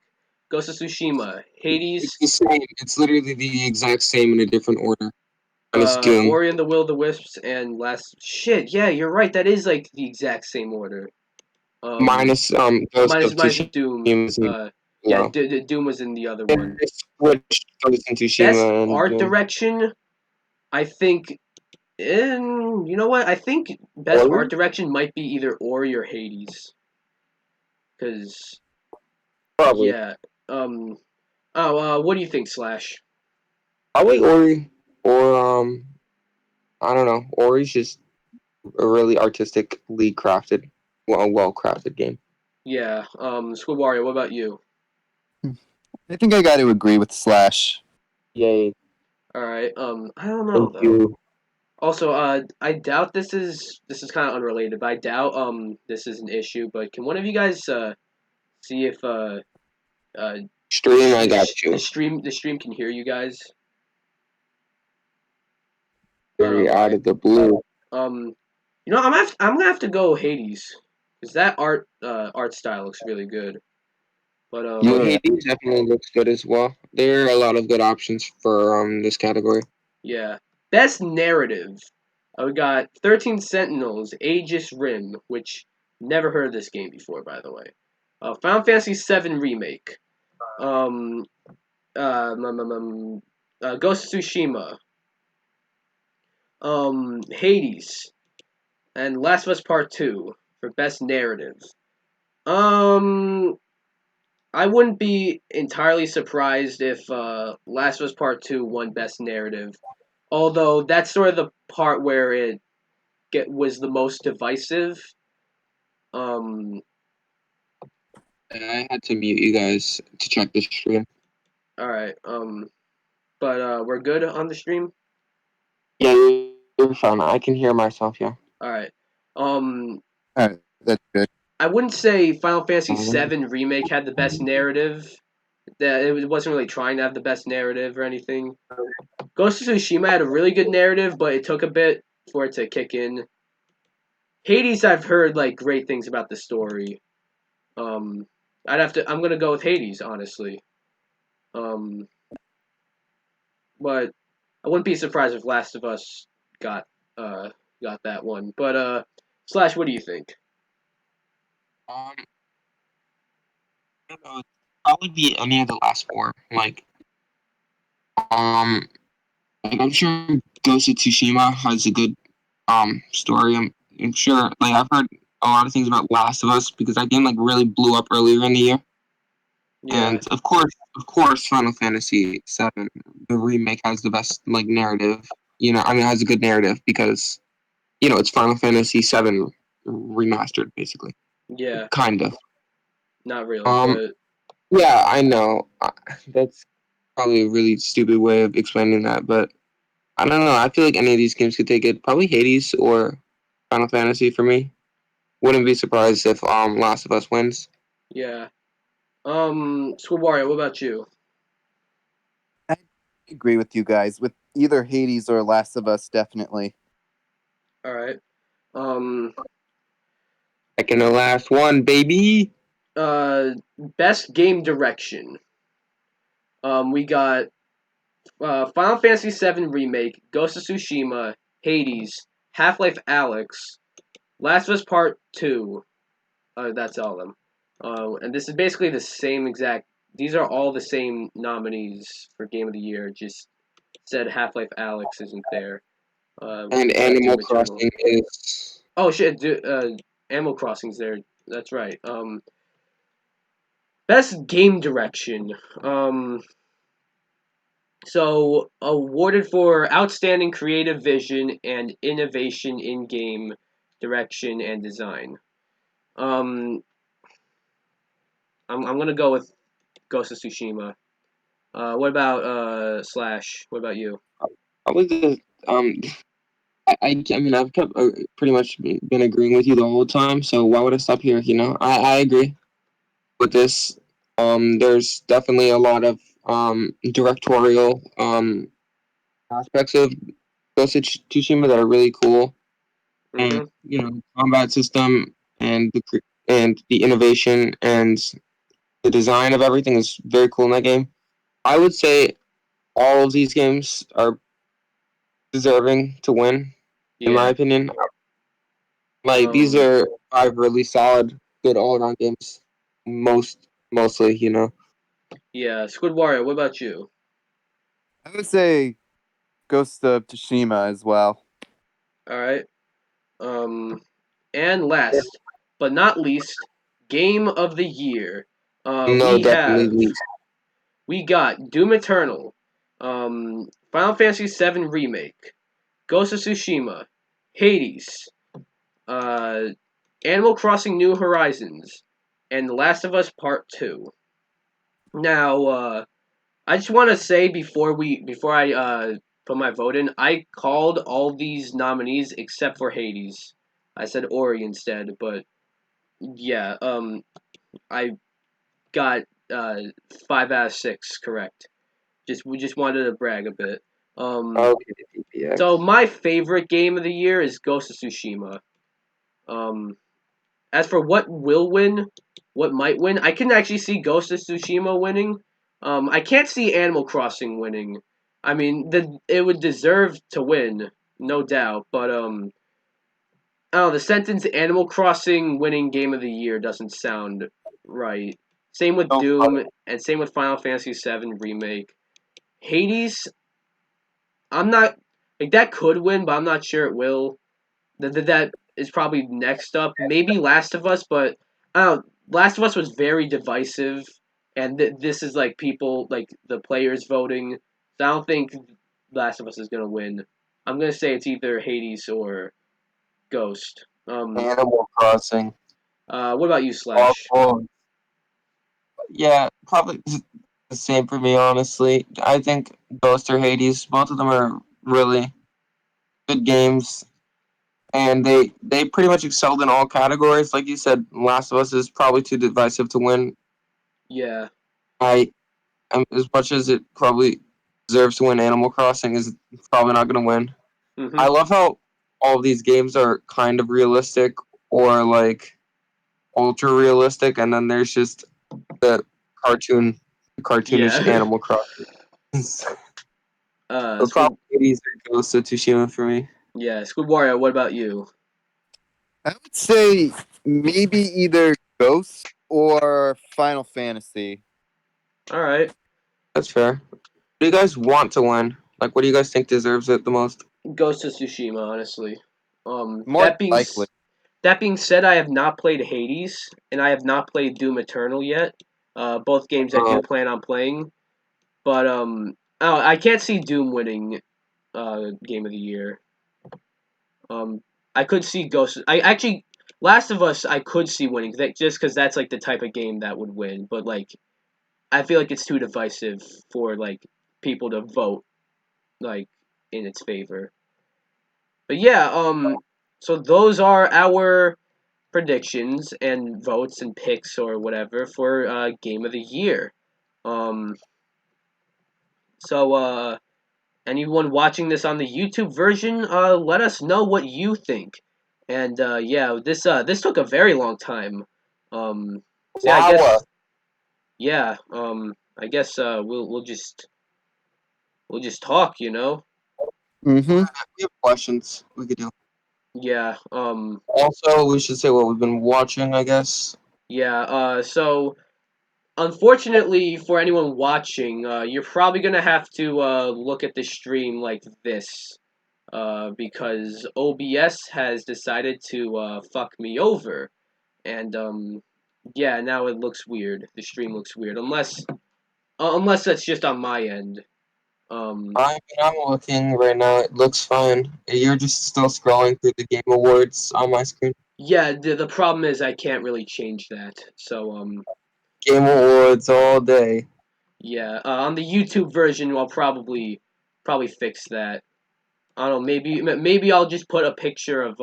Ghost of Tsushima, It's Hades. the same. It's literally the exact same in a different order. minus Doom. Ori and the Will of the Wisps, and last shit. Yeah, you're right. That is like the exact same order. Minus Ghost of Minus Tsushima. Doom. Yeah, No. Doom was in the other Then one. they switched Ghost of Best Tsushima and art Doom. direction, I think. You know what? I think best Ori? art direction might be either Ori or Hades. Cause Probably. yeah. What do you think, Slash? Probably Ori or I don't know. Ori's just a really artistically crafted, well crafted game. Yeah. SquidWario, what about you? I think I got to agree with Slash. Yay! All right. I don't know Thank though. you. Also, I doubt this is kind of unrelated, but I doubt this is an issue. But can one of you guys see if Stream, I got you. the stream can hear you guys? Very out Okay. of the blue. You know, I'm gonna have to go Hades, because that art style looks really good. But Yeah, Hades definitely looks good as well. There are a lot of good options for this category. yeah, best narrative. We got 13 Sentinels, Aegis Rim, which never heard of this game before, by the way. Final Fantasy VII Remake. Um, Ghost of Tsushima. Hades, and Last of Us Part 2 for best narrative. Um, I wouldn't be entirely surprised if Last of Us Part 2 won best narrative. Although that's sort of the part where it was the most divisive. Um, I had to mute you guys to check the stream. all right. But we're good on the stream. Yeah, you're fine. I can hear myself. Yeah. All right. All right, that's good. I wouldn't say Final Fantasy Mhm. VII Remake had the best narrative. That it wasn't really trying to have the best narrative or anything. Ghost of Tsushima had a really good narrative, but it took a bit for it to kick in. Hades, I've heard like great things about the story. Um, I'm gonna go with Hades, honestly. Um, but I wouldn't be surprised if Last of Us got uh got that one. But Slash, what do you think? I don't know. Probably be any of the last four. Um, I'm sure Ghost of Tsushima has a good story. I'm sure. Like I've heard a lot of things about Last of Us because that game like really blew up earlier in the year. Yeah, And of course, Final Fantasy VII, the remake has the best like narrative. I mean, it has a good narrative because it's Final Fantasy VII remastered, basically, yeah, kind of. not really, Um, but yeah, I know. That's probably a really stupid way of explaining that, but I don't know. I feel like any of these games could take it. Probably Hades or Final Fantasy for me. Wouldn't be surprised if Last of Us wins. yeah. Squidwario, what about you? I agree with you guys with either Hades or Last of Us, definitely. All right. Um, Second to last one, baby. best game direction. We got Final Fantasy VII Remake, Ghost of Tsushima, Hades, Half-Life Alyx, Last of Us Part 2. That's all of them. And this is basically the same exact. These are all the same nominees for Game of the Year. Just said Half-Life Alyx isn't there. And We got Animal Doom Eternal. Crossing is. Oh shit! Animal Crossing's there. That's right. Best game direction. So awarded for outstanding creative vision and innovation in game direction and design. Um, I'm gonna go with Ghost of Tsushima. What about Slash? What about you? I was just, I mean, I've kept pretty much been agreeing with you the whole time. So why would I stop here? I agree with this. There's definitely a lot of directorial aspects of Ghost of Tsushima that are really cool, and Mm-hmm. combat system and the innovation and the design of everything is very cool in that game. I would say all of these games are deserving to win, in my Yeah. opinion. Like these Um. are 5 really solid, good all-around games. Mostly, you know. Yeah. SquidWario. What about you? I would say Ghost of Tsushima as well. All right. Um. And last but not least, Game of the Year. No, We definitely have least. we got Doom Eternal, Final Fantasy VII Remake, Ghost of Tsushima, Hades, uh, Animal Crossing: New Horizons, and The Last of Us Part Two. Now, I just want to say before I put my vote in, I called all these nominees except for Hades. I said Ori instead, but yeah, I got uh 5 out of 6 correct. We just wanted to brag a bit. Okay, PPX. So my favorite game of the year is Ghost of Tsushima. Um, as for what will win, what might win, I can actually see Ghost of Tsushima winning. I can't see Animal Crossing winning. I mean, it would deserve to win, no doubt. But I don't know, the sentence "Animal Crossing winning Game of the Year" doesn't sound right. Same with So far, Doom, and same with Final Fantasy VII Remake. Hades, I'm not like that could win, but I'm not sure it will. That is probably next up. Maybe Last of Us, but I don't know. Last of Us was very divisive, and this is like people like the players voting. So I don't think Last of Us is gonna win. I'm gonna say it's either Hades or Ghost. Animal Crossing. What about you, All Slash? four. Yeah, probably the same for me, honestly. I think Ghost or Hades, both of them are really good games, and they pretty much excelled in all categories. Like you said, Last of Us is probably too divisive to win. Yeah. I as much as it probably deserves to win, Animal Crossing is probably not going to win. I Mhm. love how all of these games are kind of realistic or like ultra realistic, and then there's just the cartoon, cartoonish Yeah. Animal Crossing. But Squid. probably Hades or Ghost of Tsushima for me. Yeah, Squid Wario. What about you? I would say maybe either Ghost or Final Fantasy. All right. That's fair. What do you guys want to win? Like, what do you guys think deserves it the most? Ghost of Tsushima, honestly. More than likely. That being said, I have not played Hades and I have not played Doom Eternal yet. Both games I Uh, do plan on playing, but oh, I can't see Doom winning Game of the Year. Um, I could see Ghost. I actually Last of Us I could see winning just because that's like the type of game that would win. But like I feel like it's too divisive for like people to vote like in its favor. But yeah, so those are our predictions and votes and picks or whatever for game of the year. Um, so anyone watching this on the YouTube version, let us know what you think. And yeah, this took a very long time. So yeah, I Wawa. guess yeah, I guess we'll just talk, you know. Mm-hmm. We have questions we could do. Yeah. Also, we should say what we've been watching, I guess. Yeah. So unfortunately, for anyone watching, you're probably gonna have to look at the stream like this, because OBS has decided to fuck me over, and yeah, now it looks weird. The stream looks weird, unless that's just on my end. Um, I'm looking right now. It looks fine. You're just still scrolling through the Game Awards on my screen. yeah, the problem is I can't really change that. So Game Awards all day. yeah, on the YouTube version, I'll probably fix that. I don't know. Maybe I'll just put a picture of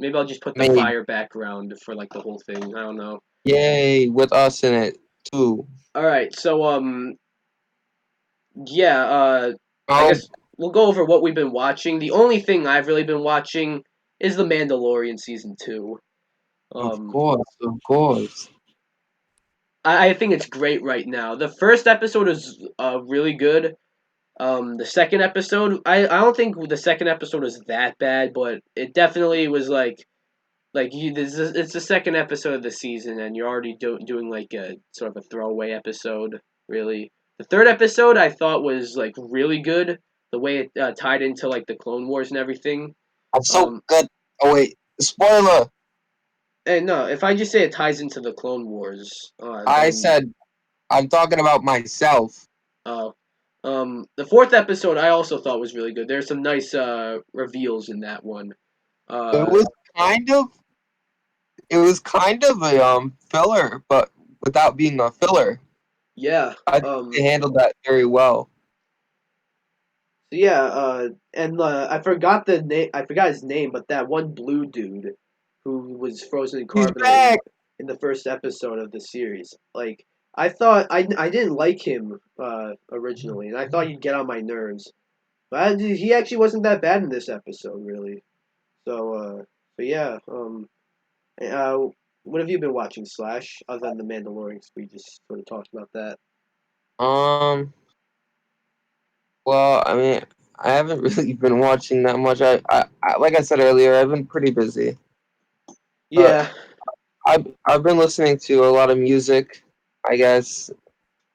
maybe I'll just put the Made. fire background for like the whole thing. I don't know. Yay, with us in it, too. All right, so yeah, I Oh, guess we'll go over what we've been watching. The only thing I've really been watching is The Mandalorian season 2. of Um, course, of course. I think it's great right now. The first episode is really good. The second episode, I don't think the second episode was that bad, but it definitely was it's the second episode of the season, and you're already doing like a sort of a throwaway episode. Really, the third episode I thought was like really good. The way it tied into like the Clone Wars and everything. That's so Um, good. Oh wait, spoiler! and no, if I just say it ties into the Clone Wars, I then said I'm talking about myself. uh, the fourth episode I also thought was really good. There's some nice reveals in that one. It Uh, was kind of it was kind of a filler, but without being a filler. yeah. I think they handled that very well. So yeah, and I forgot the name. I forgot his name, but that one blue dude who was frozen in He's carbonite back. in the first episode of the series. Like I thought, I didn't like him originally, and I thought he'd get on my nerves. But he actually wasn't that bad in this episode, really. So, but yeah. Uh, what have you been watching, Slash? Other than the Mandalorian, 'cause we just sort of talked about that. Um. Well, I mean, I haven't really been watching that much. I like I said earlier, I've been pretty busy, but Yeah, I've been listening to a lot of music, I guess,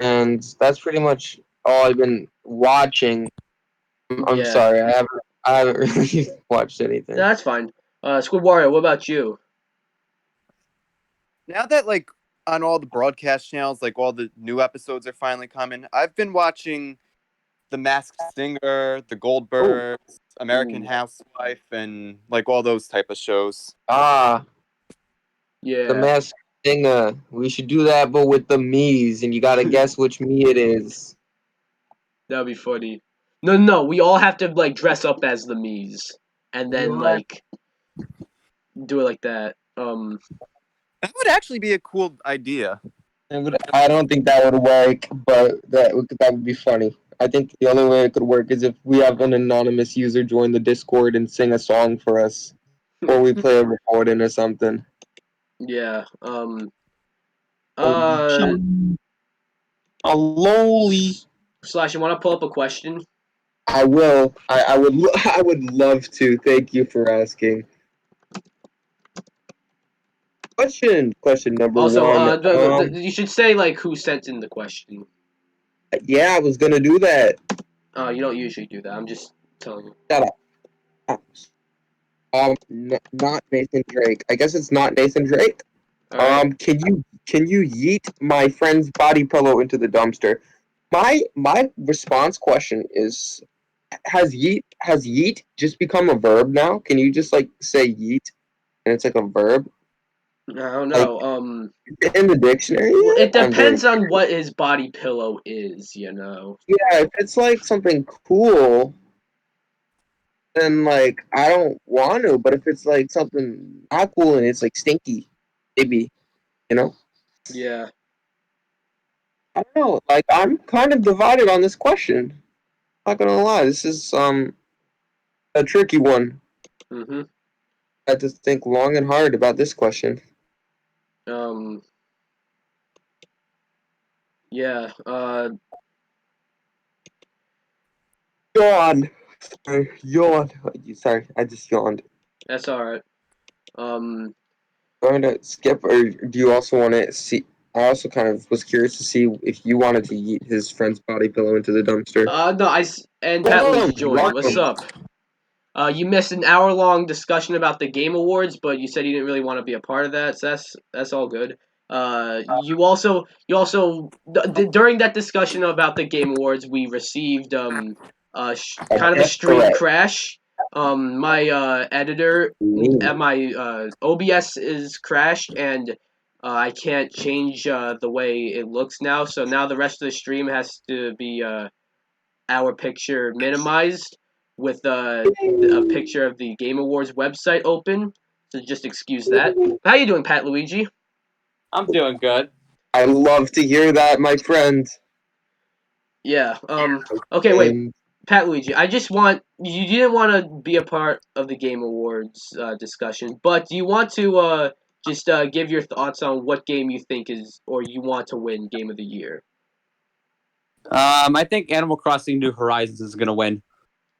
and that's pretty much all I've been watching. I'm yeah. sorry, I haven't really watched No, anything. that's fine. SquidWario, what about you? Now that like on all the broadcast channels, like all the new episodes are finally coming, I've been watching The Masked Singer, The Oh, Goldbergs, American Ooh, Housewife, and like all those type of shows. ah, the yeah. Masked Singer. We should do that, but with the me's, and you gotta guess which me it is. That'd be funny. No, no, we all have to like dress up as the Mii's, and then What? like do it like that. That would actually be a cool idea. I don't think that would work, but that would be funny. I think the only way it could work is if we have an anonymous user join the Discord and sing a song for us, or we play a recording or something. Yeah. Holy Uh, chum. A lowly. Slash, you want to pull up a question? I will. I would. I would love to. Thank you for asking. Question number Also, one. you should say like who sent in the question. Yeah, I was gonna do that. You don't usually do that. I'm just telling you. Shut up. Not Nathan Drake. I guess it's not Nathan Drake. All right. Can you yeet my friend's body pillow into the dumpster? My response question is, has yeet just become a verb now? Can you just like say yeet and it's like a verb? I don't Like know. in the dictionary Well, yet? it I'm very depends on what his body pillow is. You know. yeah, if it's like something cool, then like I don't want to, but if it's like something not cool and it's like stinky, maybe, you know? Yeah. I don't know. Like I'm kind of divided on this question. Not gonna lie, this is a tricky one. Mhm. I had to think long and hard about this question. Um. Yeah. Yawn. Yawn. Sorry, I just yawned. That's all right. Um. Going to skip, or do you also want to see? I also kind of was curious to see if you wanted to eat his friend's body pillow into the dumpster. No. And Welcome, PatLuigi joined. What's welcome. up? You missed an hour-long discussion about the Game Awards, but you said you didn't really want to be a part of that, so that's all good. During that discussion about the Game Awards, we received kind of a stream Correct. crash. My editor at my OBS is crashed, and I can't change the way it looks now. So now the rest of the stream has to be our picture minimized with a picture of the Game Awards website open. So just excuse that. How you doing, PatLuigi? I'm doing good. I love to hear that, my friend. Yeah. Okay. Wait, And PatLuigi. I just want you didn't want to be a part of the Game Awards discussion, but do you want to just give your thoughts on what game you think is or you want to win Game of the Year? I think Animal Crossing New Horizons is gonna win.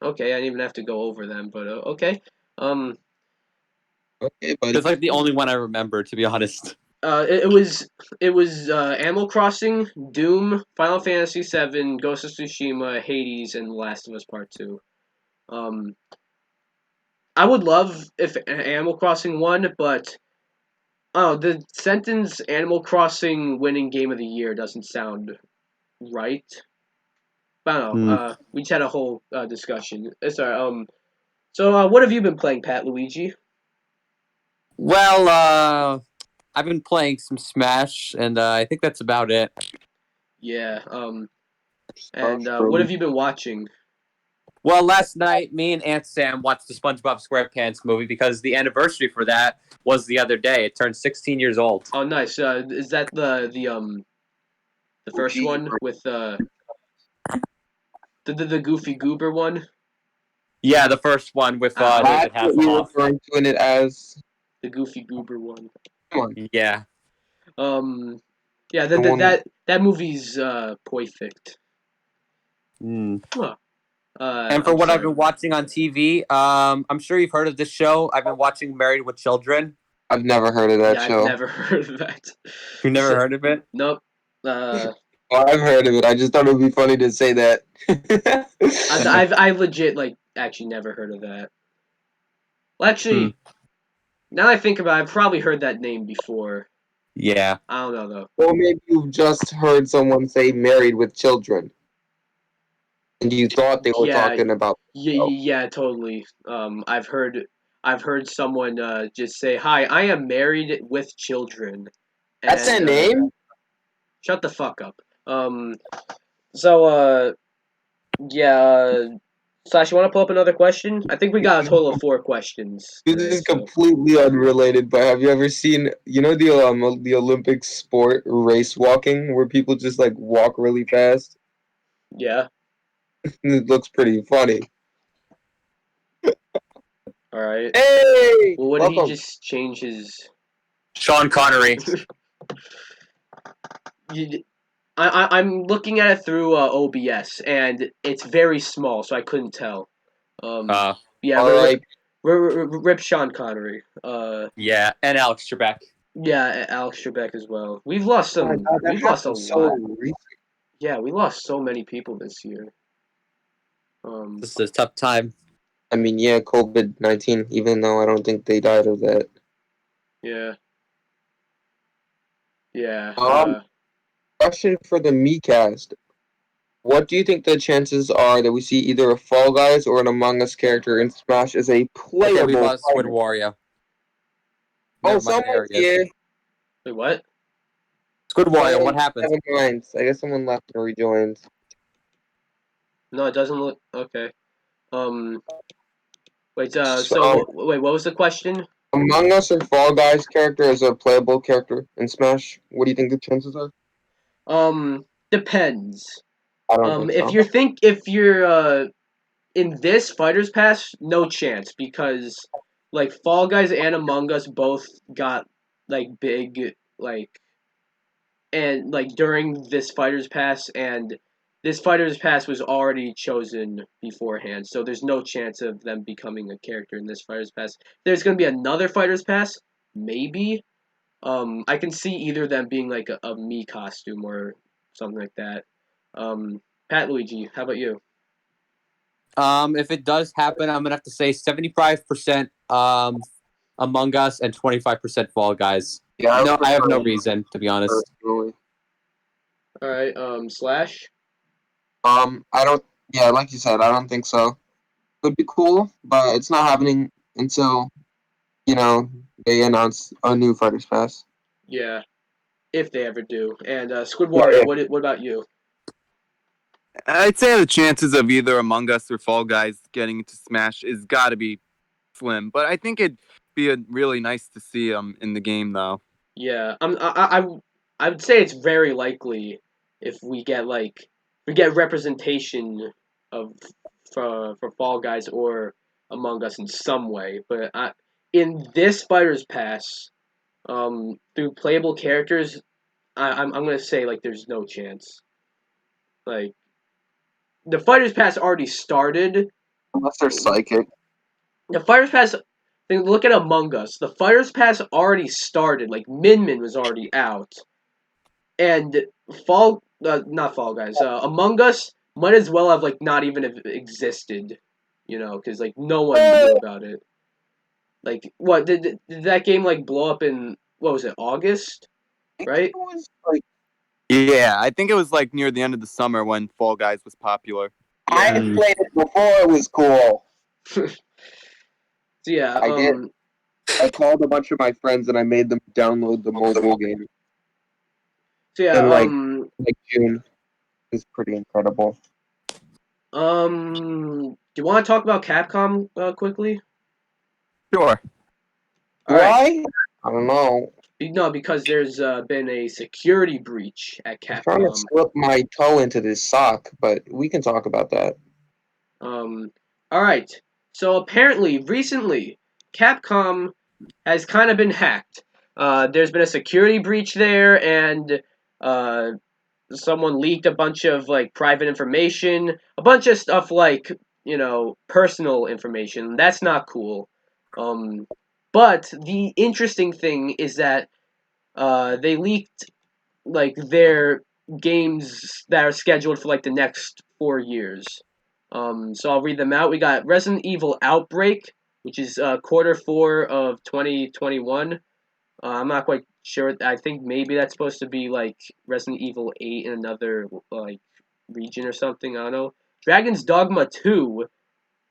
Okay, I didn't even have to go over them, but okay. Okay, buddy. It's like the only one I remember, to be honest. It was Animal Crossing, Doom, Final Fantasy VII, Ghost of Tsushima, Hades, and The Last of Us Part 2. Um, I would love if Animal Crossing won, but the sentence Animal Crossing winning Game of the Year doesn't sound right. But I don't know. We just had a whole discussion. Sorry. So what have you been playing, Pat Luigi? Well, I've been playing some Smash, and I think that's about it. Yeah. And Smash what Bros. have you been watching? Well, last night, me and Aunt Sam watched the SpongeBob SquarePants movie because the anniversary for that was the other day. It turned 16 years old. Oh, nice. Is that the first OG. one with the Goofy Goober one? Yeah, the first one with Ah, David That's what you're Hasselhoff. referring to in it as. the Goofy Goober one. Come on. Yeah. Yeah, The one that movie's perfect. Mm. Huh. And for I'm what I've sorry. been watching on TV, I'm sure you've heard of this show. I've been watching Married with Children. I've never heard of that Yeah, I've show. never heard of that. You've never heard of it? Nope. Well, I've heard of it. I just thought it would be funny to say that. I legit actually never heard of that. Well, actually, now I think about it, I've probably heard that name before. Yeah. I don't know though. Well, maybe you've just heard someone say married with children. And you thought they were talking about. Yeah, totally. I've heard someone just say, "Hi, I am married with children," That's and their name? shut the fuck up. So yeah. Slash, you want to pull up another question? I think we got a total of 4 questions This today. is So completely unrelated, but have you ever seen, the Olympic sport race walking, where people just like walk really fast? yeah. It looks pretty funny. All right. Hey, Well, what did he welcome. just change his? Sean Connery. I'm looking at it through OBS, and it's very small, so I couldn't tell. Yeah, All right. rip Sean Connery. Yeah, and Alex Trebek. Yeah, Alex Trebek as well. We've lost Oh my some. God, that We've lost a happened so lot. recently. Yeah, we lost so many people this year. This is a tough time. I mean, yeah, COVID-19, even though I don't think they died of that. Yeah. Yeah. Question for the Miikcast. What do you think the chances are that we see either a Fall Guys or an Among Us character in Smash as a Okay, we playable lost fighter? SquidWario. Oh, Never mind, someone's there he is. here. Wait, what? SquidWario, what happened? Never mind. I guess someone left and rejoined. No, it doesn't look okay. Wait. So, Wait. What was the question? Among Us or Fall Guys character as a playable character in Smash? What do you think the chances are? Depends. I don't think so. If you're in this Fighters Pass, no chance because like Fall Guys and Among Us both got like big and like during this Fighters Pass, and this Fighters Pass was already chosen beforehand, so there's no chance of them becoming a character in this Fighters Pass. There's gonna be another Fighters Pass, maybe. I can see either of them being like a me costume or something like that. Pat Luigi, how about you? If it does happen, I'm gonna have to say 75% Among Us and 25% Fall Guys. Yeah, No, I have no reason, to be honest. personally. All right, Slash. I don't. Yeah, like you said, I don't think so. Would be cool, but it's not happening until they announce a new Fighters Pass. Yeah, if they ever do. And Yeah, SquidWario, yeah. what about you? I'd say the chances of either Among Us or Fall Guys getting into Smash is got to be slim, but I think it'd be really nice to see them in the game, though. Yeah, I would say it's very likely if we get representation of for Fall Guys or Among Us in some way. But in this Fighters Pass, through playable characters, I'm gonna say like there's no chance. Like the Fighters Pass already started. Unless they're psychic. The Fighters Pass. Look at Among Us. The Fighters Pass already started. Like Min was already out, and not Fall Guys. Among Us might as well have like not even have existed, because like no one knew about it. Like what did that game like blow up in what was it August, right? It was like Yeah, I think it was like near the end of the summer when Fall Guys was popular. I Yeah. played it before it was cool. So yeah. I did. I called a bunch of my friends and I made them download the mobile game So yeah. in like June. It's pretty incredible. Do you want to talk about Capcom quickly? Sure. All right. Why? I don't know. No, because there's been a security breach at I'm trying to Capcom. slip my toe into this sock, but we can talk about that. All right. So apparently, recently, Capcom has kind of been hacked. There's been a security breach there, and someone leaked a bunch of like private information, a bunch of stuff like personal information. That's not cool. But the interesting thing is that they leaked like their games that are scheduled for like the next 4 years. So I'll read them out. We got Resident Evil Outbreak, which is quarter 4 of 2021. I'm not quite sure. I think maybe that's supposed to be like Resident Evil 8 in another like region or something. I don't know. Dragon's Dogma 2,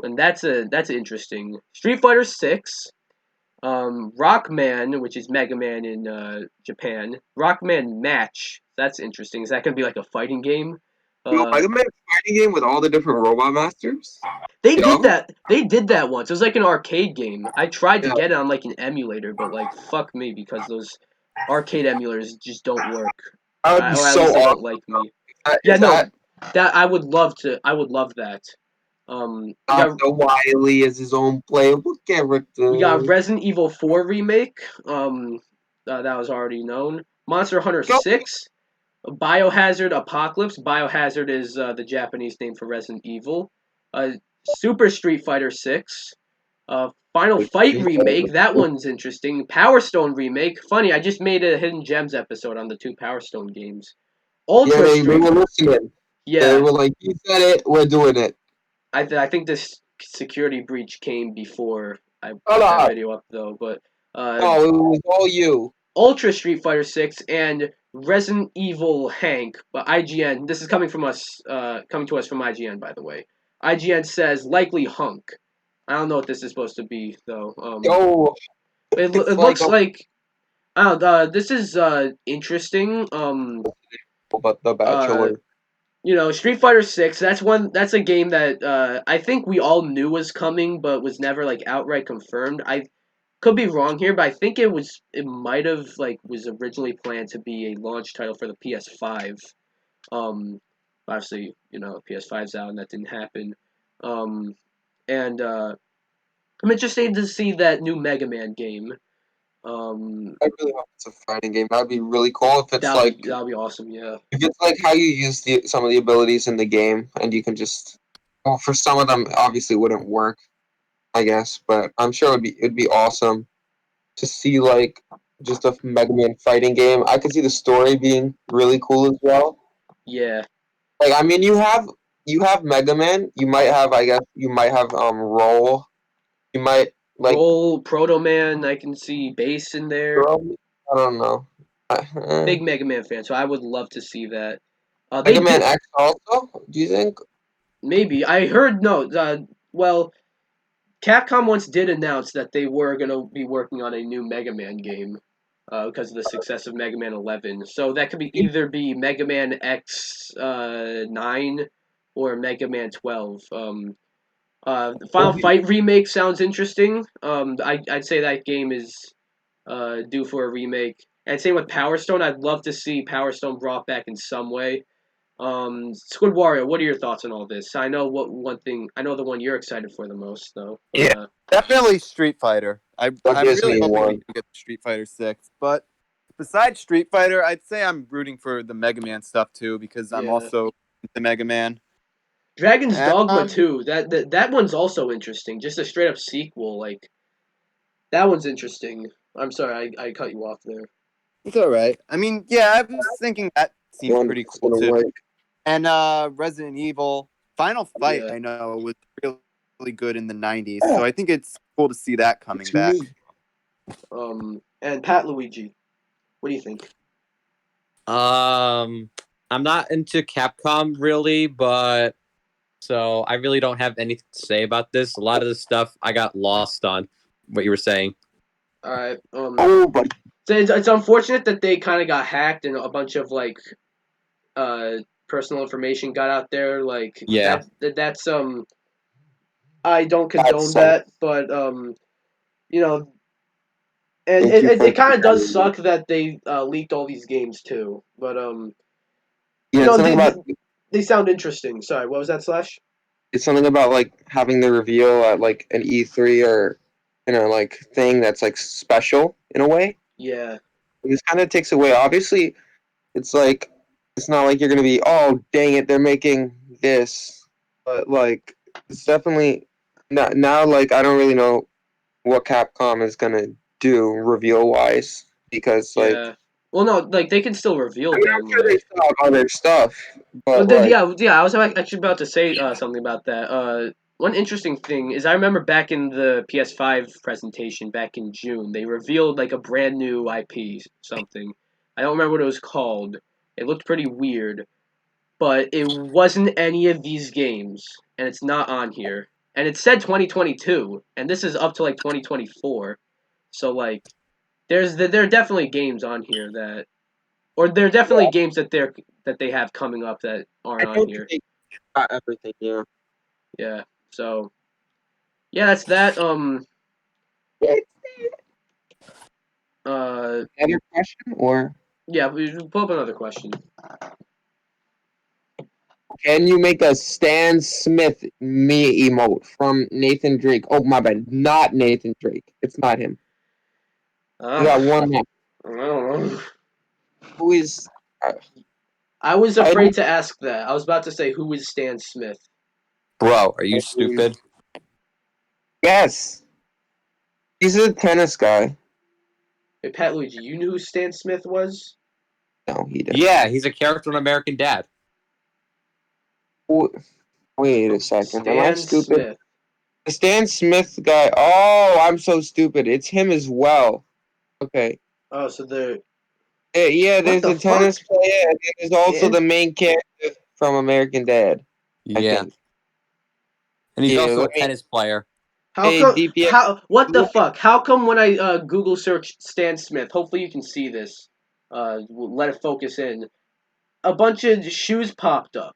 and that's interesting. Street Fighter 6, Rockman, which is Mega Man in Japan. Rockman Match. That's interesting. Is that gonna be like a fighting game? Mega Man fighting game with all the different robot masters. They Yeah. did that. They did that once. It was like an arcade game. I tried to Yeah. get it on like an emulator, but like fuck me because those arcade emulators just don't work. That would Or be at so least they don't awesome. like me. Is Yeah, no, that that I would love to. I would love that. We got Dr. Wily as his own playable character? we got Resident Evil 4 remake. That was already known. Monster Hunter Go. 6. Biohazard Apocalypse. Biohazard is the Japanese name for Resident Evil. Super Street Fighter 6. Final Fight remake. That one's interesting. Power Stone remake. Funny, I just made a Hidden Gems episode on the 2 Power Stone games. Yeah, Ultra they Street. were listening. They Yeah, were like, "You said it. We're doing it." I think this security breach came before I put Shut that up. video up though. But No, it was all you. Ultra Street Fighter 6 and Resident Evil Hank, but IGN. This is coming to us from IGN, by the way. IGN says likely hunk. I don't know what this is supposed to be though. Yo, It it's looks like like I don't know. This is interesting. but the Bachelor. Street Fighter 6. That's a game that I think we all knew was coming, but was never like outright confirmed. I could be wrong here, but I think it might have like was originally planned to be a launch title for the PS5. Obviously, PS5's out and that didn't happen. And I'm interested to see that new Mega Man game. I really hope it's a fighting game. That'd be really cool if it's like That'll be awesome. Yeah. if it's like how you use some of the abilities in the game, and you can just. Well, for some of them, obviously, it wouldn't work. I guess, but I'm sure it'd be awesome to see like just a Mega Man fighting game. I could see the story being really cool as well. Yeah. Like I mean, you have Mega Man. You might have Roll. You might like Roll Proto Man. I can see Bass in there. Girl. I don't know. Big Mega Man fan, so I would love to see that. They Mega Man did X also. Do you think? maybe I heard no. Well, Capcom once did announce that they were going to be working on a new Mega Man game because of the success of Mega Man 11. So that could be either be Mega Man X 9 or Mega Man 12. The Final Fight remake sounds interesting. I'd say that game is due for a remake. And same with Power Stone. I'd love to see Power Stone brought back in some way. SquidWario, what are your thoughts on all this? I know I know the one you're excited for the most, though. Yeah. Definitely Street Fighter. I'm really hoping we one. can get Street Fighter 6. But besides Street Fighter, I'd say I'm rooting for the Mega Man stuff too because I'm Yeah. also to Mega Man. Dragon's Dogma Um, 2. That one's also interesting. Just a straight up sequel. Like that one's interesting. I'm sorry, I cut you off there. it's all right. I mean, yeah, I was thinking that seemed One pretty that's cool gonna too. work. And Resident Evil Final Fight, Yeah. I know, was really good in the '90s. So I think it's cool to see that coming It's back. me. And PatLuigi. What do you think? I'm not into Capcom really, but so I really don't have anything to say about this. A lot of the stuff I got lost on what you were saying. All right. Oh, but So it's unfortunate that they kind of got hacked and a bunch of like uh personal information got out there. Like Yeah. that's I don't condone that's that, but you know, and thank you for it kind of does suck that they leaked all these games too. But you yeah. know, It's something about they sound interesting. Sorry, what was that, Slash? it's something about like having the reveal at like an E3 or like thing that's like special in a way. Yeah, This kind of takes away. Obviously, it's like it's not like you're gonna be oh dang it they're making this, but like it's definitely not now. Like I don't really know what Capcom is gonna do reveal wise because like yeah. Well, no, like they can still reveal I mean I'm them. sure they Like, still have other stuff, well, but like yeah. I was actually about to say something about that. One interesting thing is I remember back in the PS5 presentation back in June, they revealed like a brand new IP something. I don't remember what it was called. It looked pretty weird, but it wasn't any of these games, and it's not on here. And it said 2022, and this is up to like 2024. So like, there are definitely games on here that, or there are definitely games that they have coming up that I aren't on don't think here. they got everything. Yeah. Yeah. So yeah, that's that. Uh. Other question or Yeah. We pull up another question. can you make a Stan Smith me emote from Nathan Drake? Oh my bad, not Nathan Drake. It's not him. We got one more. I don't know. Who is? I was I afraid don't. to ask that. I was about to say who is Stan Smith. Bro, are you stupid? Yes, he's a tennis guy. Hey, Pat Luigi, you knew who Stan Smith was? No, he didn't. Yeah, he's a character in American Dad. Wait a second. Am I Stan stupid? Smith. The Stan Smith guy. Oh, I'm so stupid. It's him as well. Okay. Oh, so the Yeah, what there's the a fuck? tennis player, and there's also And the main character from American Dad. I Yeah. think. And he's Yeah, also a let me. tennis player. how Hey, come? DPS. How? What the Look, fuck? How come when I Google search Stan Smith? Hopefully you can see this. We'll let it focus in. A bunch of shoes popped up.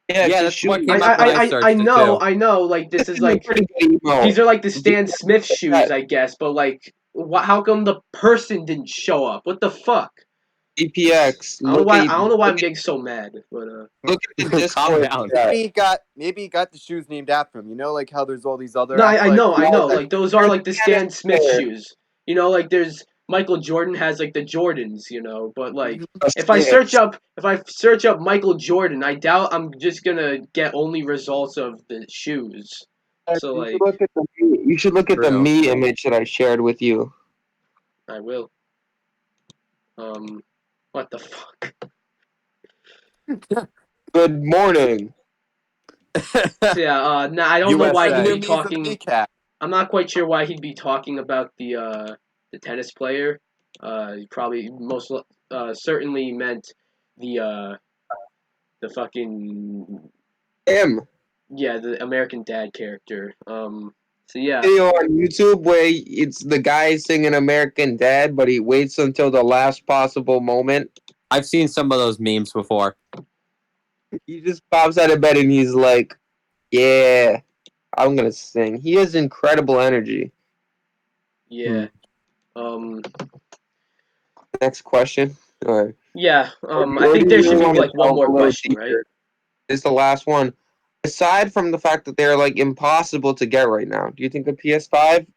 yeah, it's Yeah, a that's what shoe. came up when I I searched it know, too. I know. Like This this is is a like pretty good emote. these are like the Stan Smith Look shoes, at I guess. But like, how come the person didn't show up? What the fuck? DPX. I don't know why I'm getting so mad. But Look at the Calm Discord down. chat. Maybe he got the shoes named after him. You know, like how there's all these other no, athletic I shoes know. that Like those are like the Tennis Stan Smith player. shoes. You know, like there's Michael Jordan has like the Jordans. You know, but like if I Smiths. search up Michael Jordan, I doubt I'm just gonna get only results of the shoes. So You should like, look at the you should look at the True. me image that I shared with you. I will. What the fuck? Good morning. So yeah, I don't know why he'd new be USA. me's of the talking. Miikcast. I'm not quite sure why he'd be talking about the tennis player. He probably most certainly meant the fucking Him. yeah, the American Dad character. So yeah, Video on YouTube where it's the guy singing American Dad, but he waits until the last possible moment. I've seen some of those memes before. He just pops out of bed and he's like, "Yeah, I'm gonna sing." He has incredible energy. yeah. Um, Next question. Or, yeah. I or do think you there should really be want to like one delve more a little question, right? deeper? This is the last one. Aside from the fact that they're like impossible to get right now, do you think the PS5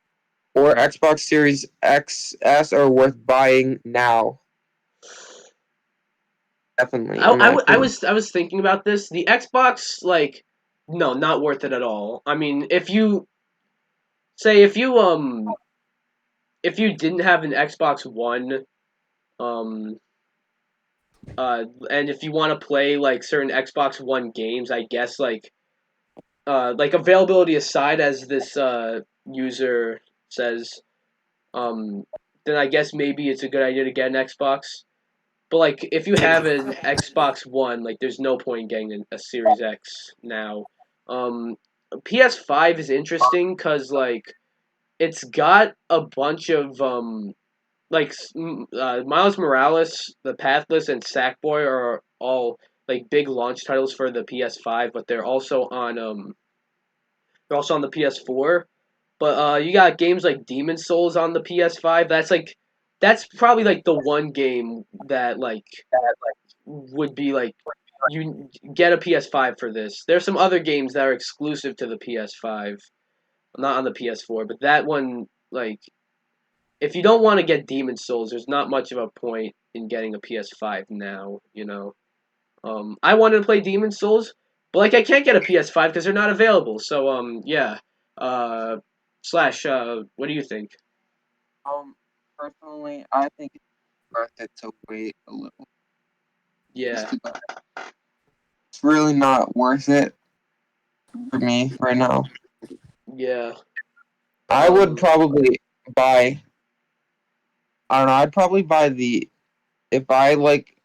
or Xbox Series XS are worth buying now? definitely. I was thinking about this. The Xbox, like, no, not worth it at all. I mean, if you say if you didn't have an Xbox One, um, and if you want to play like certain Xbox One games, I guess like availability aside, as this user says, um, then I guess maybe it's a good idea to get an Xbox. But like, if you have an Xbox One, like, there's no point in getting a Series X now. Um, PS5 is interesting because like it's got a bunch of like Miles Morales, The Pathless, and Sackboy are all like big launch titles for the PS5, but they're also on the PS4. But you got games like Demon Souls on the PS5. That's probably like the one game that like would be like you get a PS5 for this. There's some other games that are exclusive to the PS5, not on the PS4, but that one like if you don't want to get Demon Souls, there's not much of a point in getting a PS5 now, you know. I wanted to play Demon Souls, but like I can't get a PS5 because they're not available. So yeah. Uh slash what do you think? Personally, I think it's worth it to wait a little. Yeah. It's really not worth it for me right now. Yeah. I would probably buy. I don't know. I'd probably buy the if I like.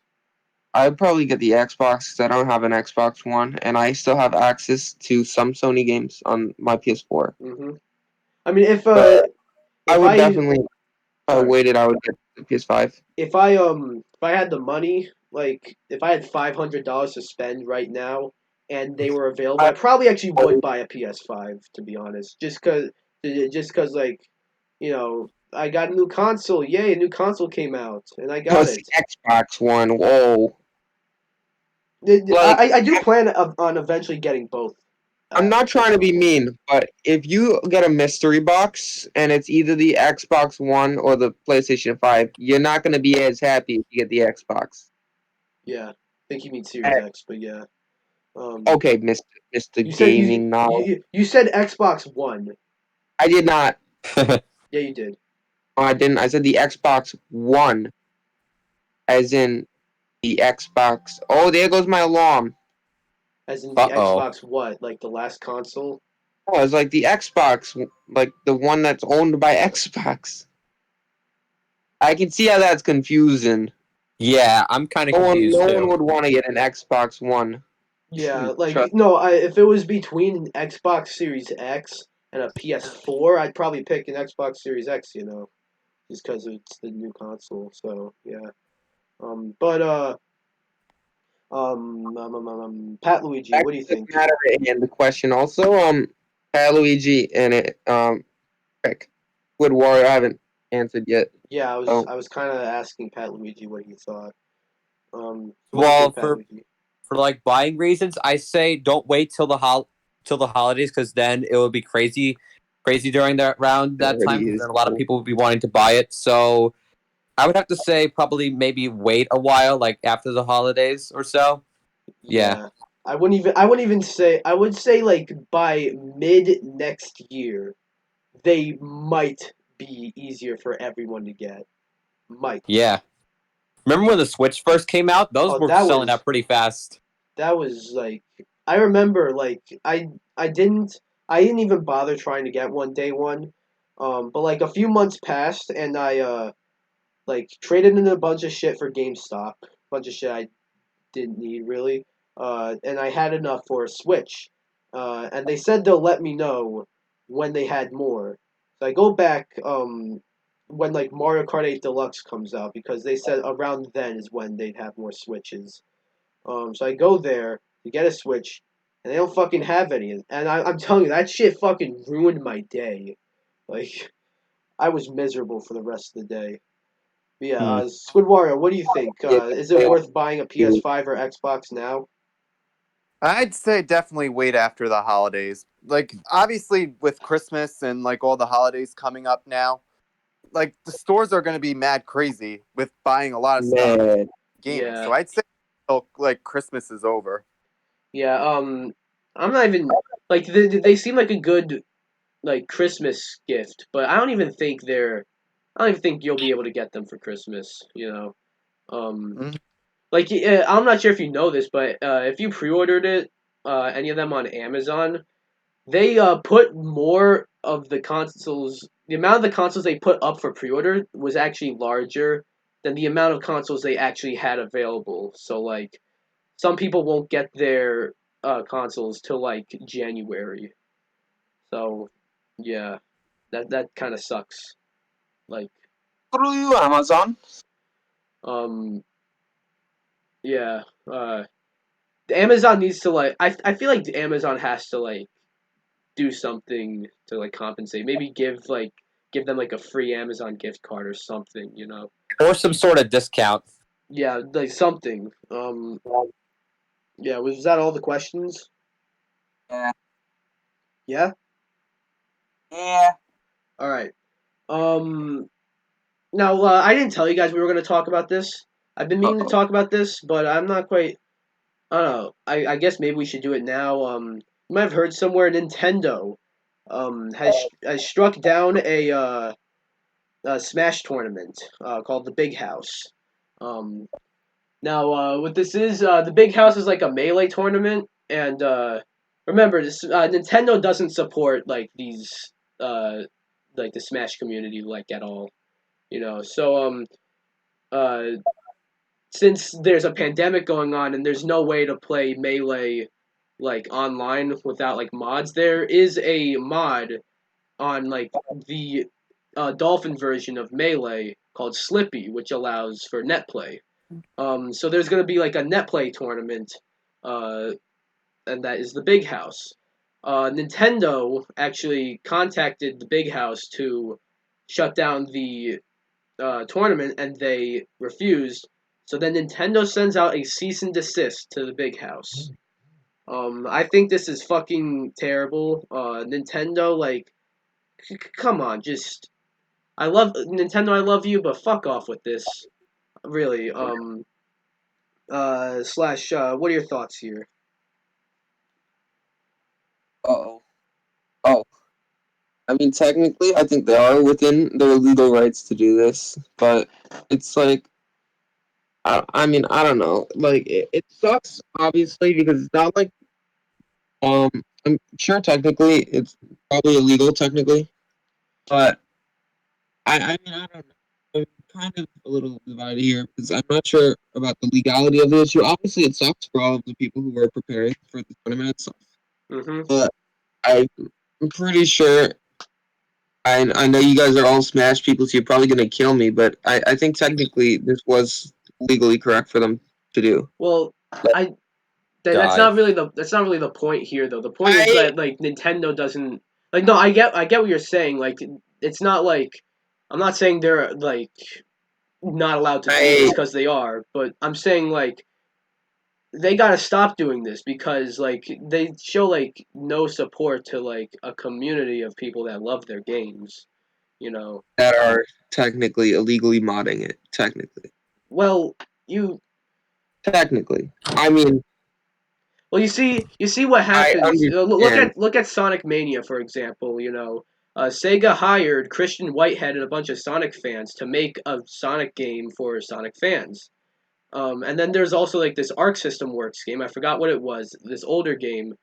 I'd probably get the Xbox because I don't have an Xbox One, and I still have access to some Sony games on my PS4. I mean But I if would I definitely, if I sorry. waited, I would get the PS5. If I had the money, like if I had $500 to spend right now and they were available, I I probably actually would buy a PS5 to be honest. Just cuz like, you know, I got a new console. Yay, a new console came out and I got plus the it. Xbox One. Whoa! Like I do plan on eventually getting both. I'm not trying to be consoles. mean, but if you get a mystery box and it's either the Xbox One or the PlayStation 5, you're not going to be as happy if you get the Xbox. Yeah. I think you mean Series Eh, X, but yeah. Okay, Mr. You said Gaming Knowledge. you said Xbox One. I did not. Yeah, you did. I didn't. I said the Xbox One, as in the Xbox. Oh, there goes my alarm. As in the Uh-oh. Xbox what? Like the last console? Oh, it's like the Xbox, like the one that's owned by Xbox. I can see how that's confusing. Yeah, I'm kind of No one, confused no one too. would want to get an Xbox One. Yeah, like Trust. no, if it was between an Xbox Series X and a PS4, I'd probably pick an Xbox Series X, you know, just because it's the new console. So yeah. But PatLuigi, Back what to do you the think? matter at hand, the question also, Luigi and it, frick, SquidWario, I haven't answered yet. Yeah, So, I was kind of asking PatLuigi what he thought. What do you Well, think, PatLuigi? for like buying reasons, I say don't wait till the holidays because then it will be crazy during that round it that time already because is. then a lot of people will be wanting to buy it. So I would have to say probably maybe wait a while, like after the holidays or so. Yeah. Yeah, I wouldn't even say. I would say like by mid next year, they might be easier for everyone to get. Might. Yeah. Remember when the Switch first came out? Those Oh, were selling out pretty fast. that was like I remember like I didn't I didn't even bother trying to get one day one. But like a few months passed and I like traded in a bunch of shit for GameStop. Bunch of shit I didn't need really. And I had enough for a Switch. And they said they'll let me know when they had more. So I go back when like Mario Kart 8 Deluxe comes out because they said around then is when they'd have more Switches. So I go there to get a Switch, and they don't fucking have any. And I'm telling you, that shit fucking ruined my day. Like, I was miserable for the rest of the day. But yeah, Hmm. SquidWario, what do you think? Yeah, Is it worth buying a PS5 or Xbox now? I'd say definitely wait after the holidays. Like, obviously, with Christmas and like all the holidays coming up now, like the stores are going to be mad crazy with buying a lot of stuff, man. gaming. Yeah, So I'd say till like Christmas is over. Yeah. I'm not even like they seem like a good like Christmas gift, but I don't even think they're. I don't even think you'll be able to get them for Christmas. Um, Mhm. like I'm not sure if you know this, but if you pre-ordered it, any of them on Amazon, they put more of the consoles. The amount of the consoles they put up for pre-order was actually larger than the amount of consoles they actually had available. So like some people won't get their consoles till like January. So yeah, that kind of sucks. Like Through Amazon. um yeah, Amazon needs to like I feel like Amazon has to like do something to like compensate. Maybe give them like a free Amazon gift card or something, you know. Or some sort of discount. Yeah, like something. Yeah, was that all the questions? Yeah. Yeah? Yeah. All right. Um Now I didn't tell you guys we were going to talk about this. I've been meaning to Uh-oh. talk about this, but I'm not quite I don't know. I guess maybe we should do it now. You might have heard somewhere Nintendo has struck down a Smash tournament called the Big House. Um, Now, what this is, the Big House is like a melee tournament, and remember, this Nintendo doesn't support uh, like the Smash community like at all, you know. So uh, since there's a pandemic going on and there's no way to play melee like online without like mods, there is a mod on like the Dolphin version of melee called Slippy, which allows for net play. So there's gonna be like a net play tournament, uh, and that is the Big House. Nintendo actually contacted the Big House to shut down the tournament, and they refused. So then Nintendo sends out a cease and desist to the Big House. I think this is fucking terrible. Nintendo, like, come on, just I love Nintendo. I love you, but fuck off with this. Really. Slash. What are your thoughts here? Uh-oh. Oh. I mean, technically, I think they are within their legal rights to do this, but it's like, I mean, I don't know. Like, it sucks, obviously, because it's not like, um, I'm sure technically it's probably illegal, technically, but I mean, I don't know. I'm kind of a little divided here because I'm not sure about the legality of the issue. Obviously, it sucks for all of the people who are preparing for the tournament itself, Mm-hmm. but I'm pretty sure. I know you guys are all Smash people, so you're probably gonna kill me, but I think technically this was legally correct for them to do. Well, Like, I Die. that's not really the point here though. The point is I that like Nintendo doesn't like no. I get what you're saying. Like it's not like I'm not saying they're like not allowed to do this I because they are, but I'm saying like they gotta stop doing this because like they show like no support to like a community of people that love their games. You know. that are technically illegally modding it. Technically, Well, you technically. I mean, Well, you see what I happens. understand. Look at Sonic Mania, for example. Sega hired Christian Whitehead and a bunch of Sonic fans to make a Sonic game for Sonic fans. And then there's also like this Arc System Works game. I forgot what it was. This older game,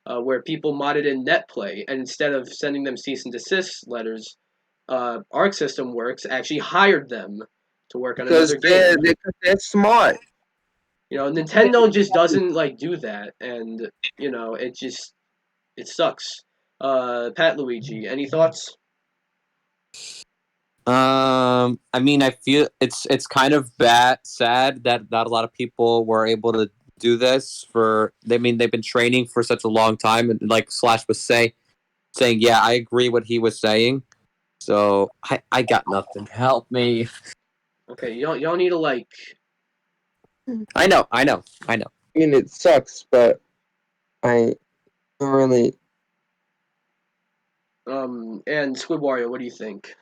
where people modded in NetPlay, and instead of sending them cease and desist letters, Arc System Works actually hired them to work on Because another game. they're smart. Nintendo just doesn't like do that, and it sucks. PatLuigi, any thoughts? I mean, I feel it's kind of sad that not a lot of people were able to do this for. I mean, they've been training for such a long time, and like Slash was saying, yeah, I agree what he was saying. So I got nothing. Help me. Okay, you don't need to like. I know. I mean, it sucks, but I don't really. And SquidWario, what do you think?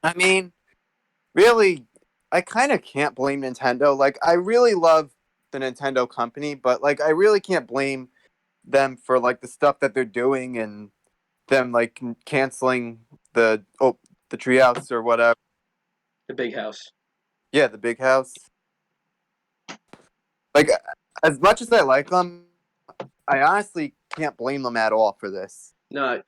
I mean, really, I kind of can't blame Nintendo. Like, I really love the Nintendo company, but like I really can't blame them for like the stuff that they're doing and them like canceling the treehouse or whatever. The big house. Yeah, the big house. Like as much as I like them, I honestly can't blame them at all for this. No,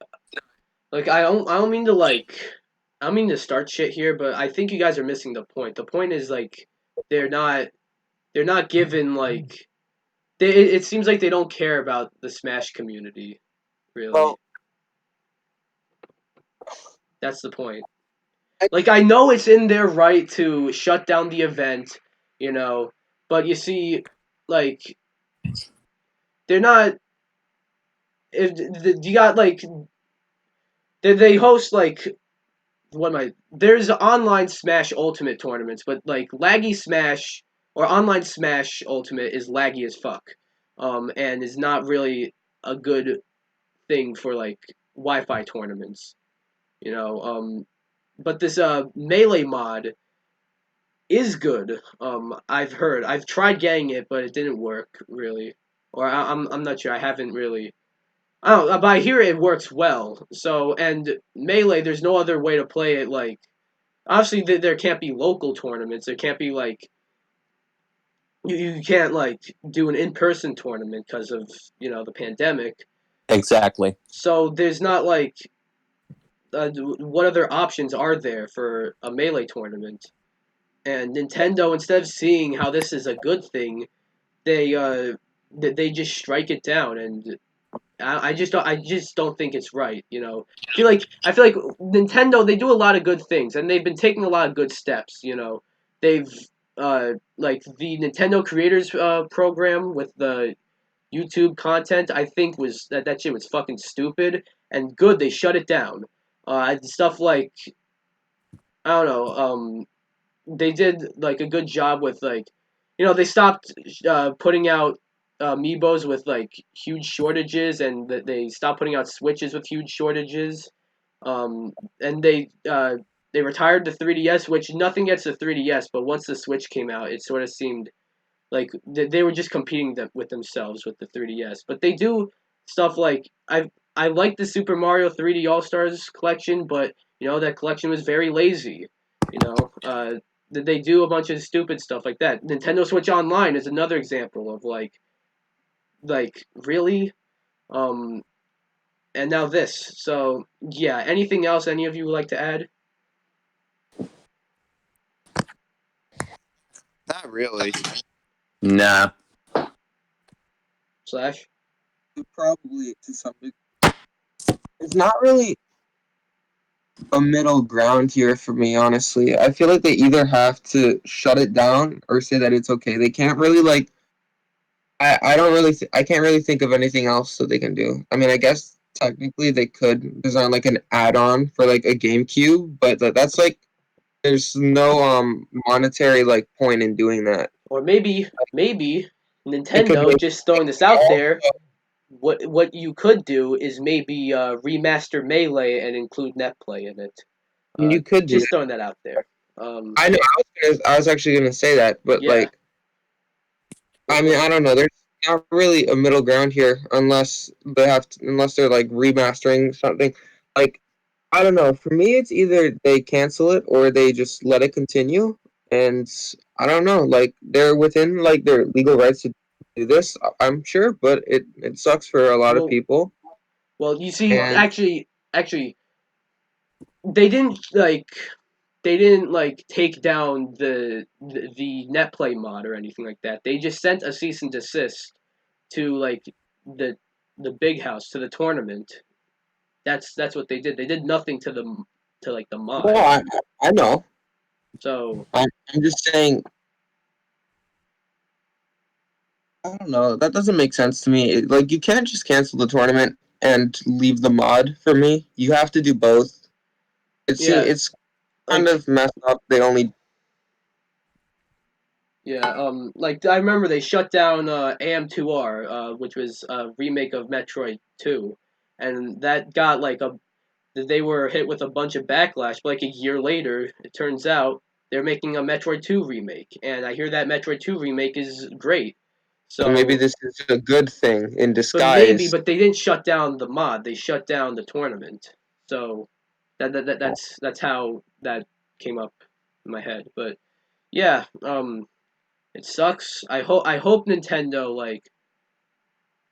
like I don't mean to I don't mean to start shit here, but I think you guys are missing the point. The point is like they're not they're not given like it seems like they don't care about the Smash community, really. Well, That's the point. I, Like I know it's in their right to shut down the event, you know, but you see, like they're not. If you got like they host like what am I? There's online Smash Ultimate tournaments, but like laggy Smash or online Smash Ultimate is laggy as fuck, and is not really a good thing for like Wi-Fi tournaments, you know. But this melee mod is good. I've tried getting it, but it didn't work really, or I'm not sure. I haven't really. I don't, but I hear it works well. So and melee, there's no other way to play it. Like obviously, there can't be local tournaments. There can't be like you can't like do an in-person tournament because of the pandemic. Exactly. So there's not like what other options are there for a melee tournament? And Nintendo, instead of seeing how this is a good thing, they they just strike it down, and I just don't think it's right. I feel like Nintendo, they do a lot of good things, and they've been taking a lot of good steps. They've like the Nintendo Creators Program with the YouTube content. I think was that shit was fucking stupid and good. They shut it down. Stuff like I don't know. They did like a good job with like they stopped putting out amiibos with like huge shortages, and that they stopped putting out switches with huge shortages, and they retired the 3DS, which nothing gets the 3DS, but once the Switch came out it sort of seemed like they were just competing with themselves with the 3DS. But they do stuff like I like the Super Mario 3D All Stars collection, but that collection was very lazy. They do a bunch of stupid stuff like that. Nintendo Switch Online is another example of like really, um, and now this. So yeah, anything else any of you would like to add? Not really. Nah. Slash. probably to some degree. It's not really a middle ground here for me, honestly. I feel like they either have to shut it down or say that it's okay. They can't really like. I don't really. I can't really think of anything else that they can do. I mean, I guess technically they could design like an add-on for like a GameCube, but that's like there's no monetary like point in doing that. Or maybe They could Nintendo make just throwing this out there. What you could do is maybe remaster Melee and include netplay in it. you could do Just that. throwing that out there. I know. I was actually gonna say that, but Yeah. like, I mean, I don't know. There's not really a middle ground here, unless unless they're like remastering something. Like, I don't know. For me, it's either they cancel it or they just let it continue. And I don't know. Like, they're within like their legal rights to do this. I'm sure, but it sucks for a lot of Well, people. well, you see, And actually, they didn't like they didn't like take down the netplay mod or anything like that. They just sent a cease and desist to like the the big house to the tournament. That's what they did. They did nothing to like the mod. well, I know. So I'm just saying. I don't know. That doesn't make sense to me. Like, you can't just cancel the tournament and leave the mod for me. You have to do both. yeah, It's kind like of messed up. They only. yeah, like I remember they shut down AM2R, which was a remake of Metroid 2, and that got like they were hit with a bunch of backlash. But like a year later, it turns out they're making a Metroid 2 remake, and I hear that Metroid 2 remake is great. So maybe So, this is a good thing in but maybe, disguise. but they didn't shut down the mod. They shut down the tournament. So that's how that came up in my head. But yeah, it sucks. I hope Nintendo like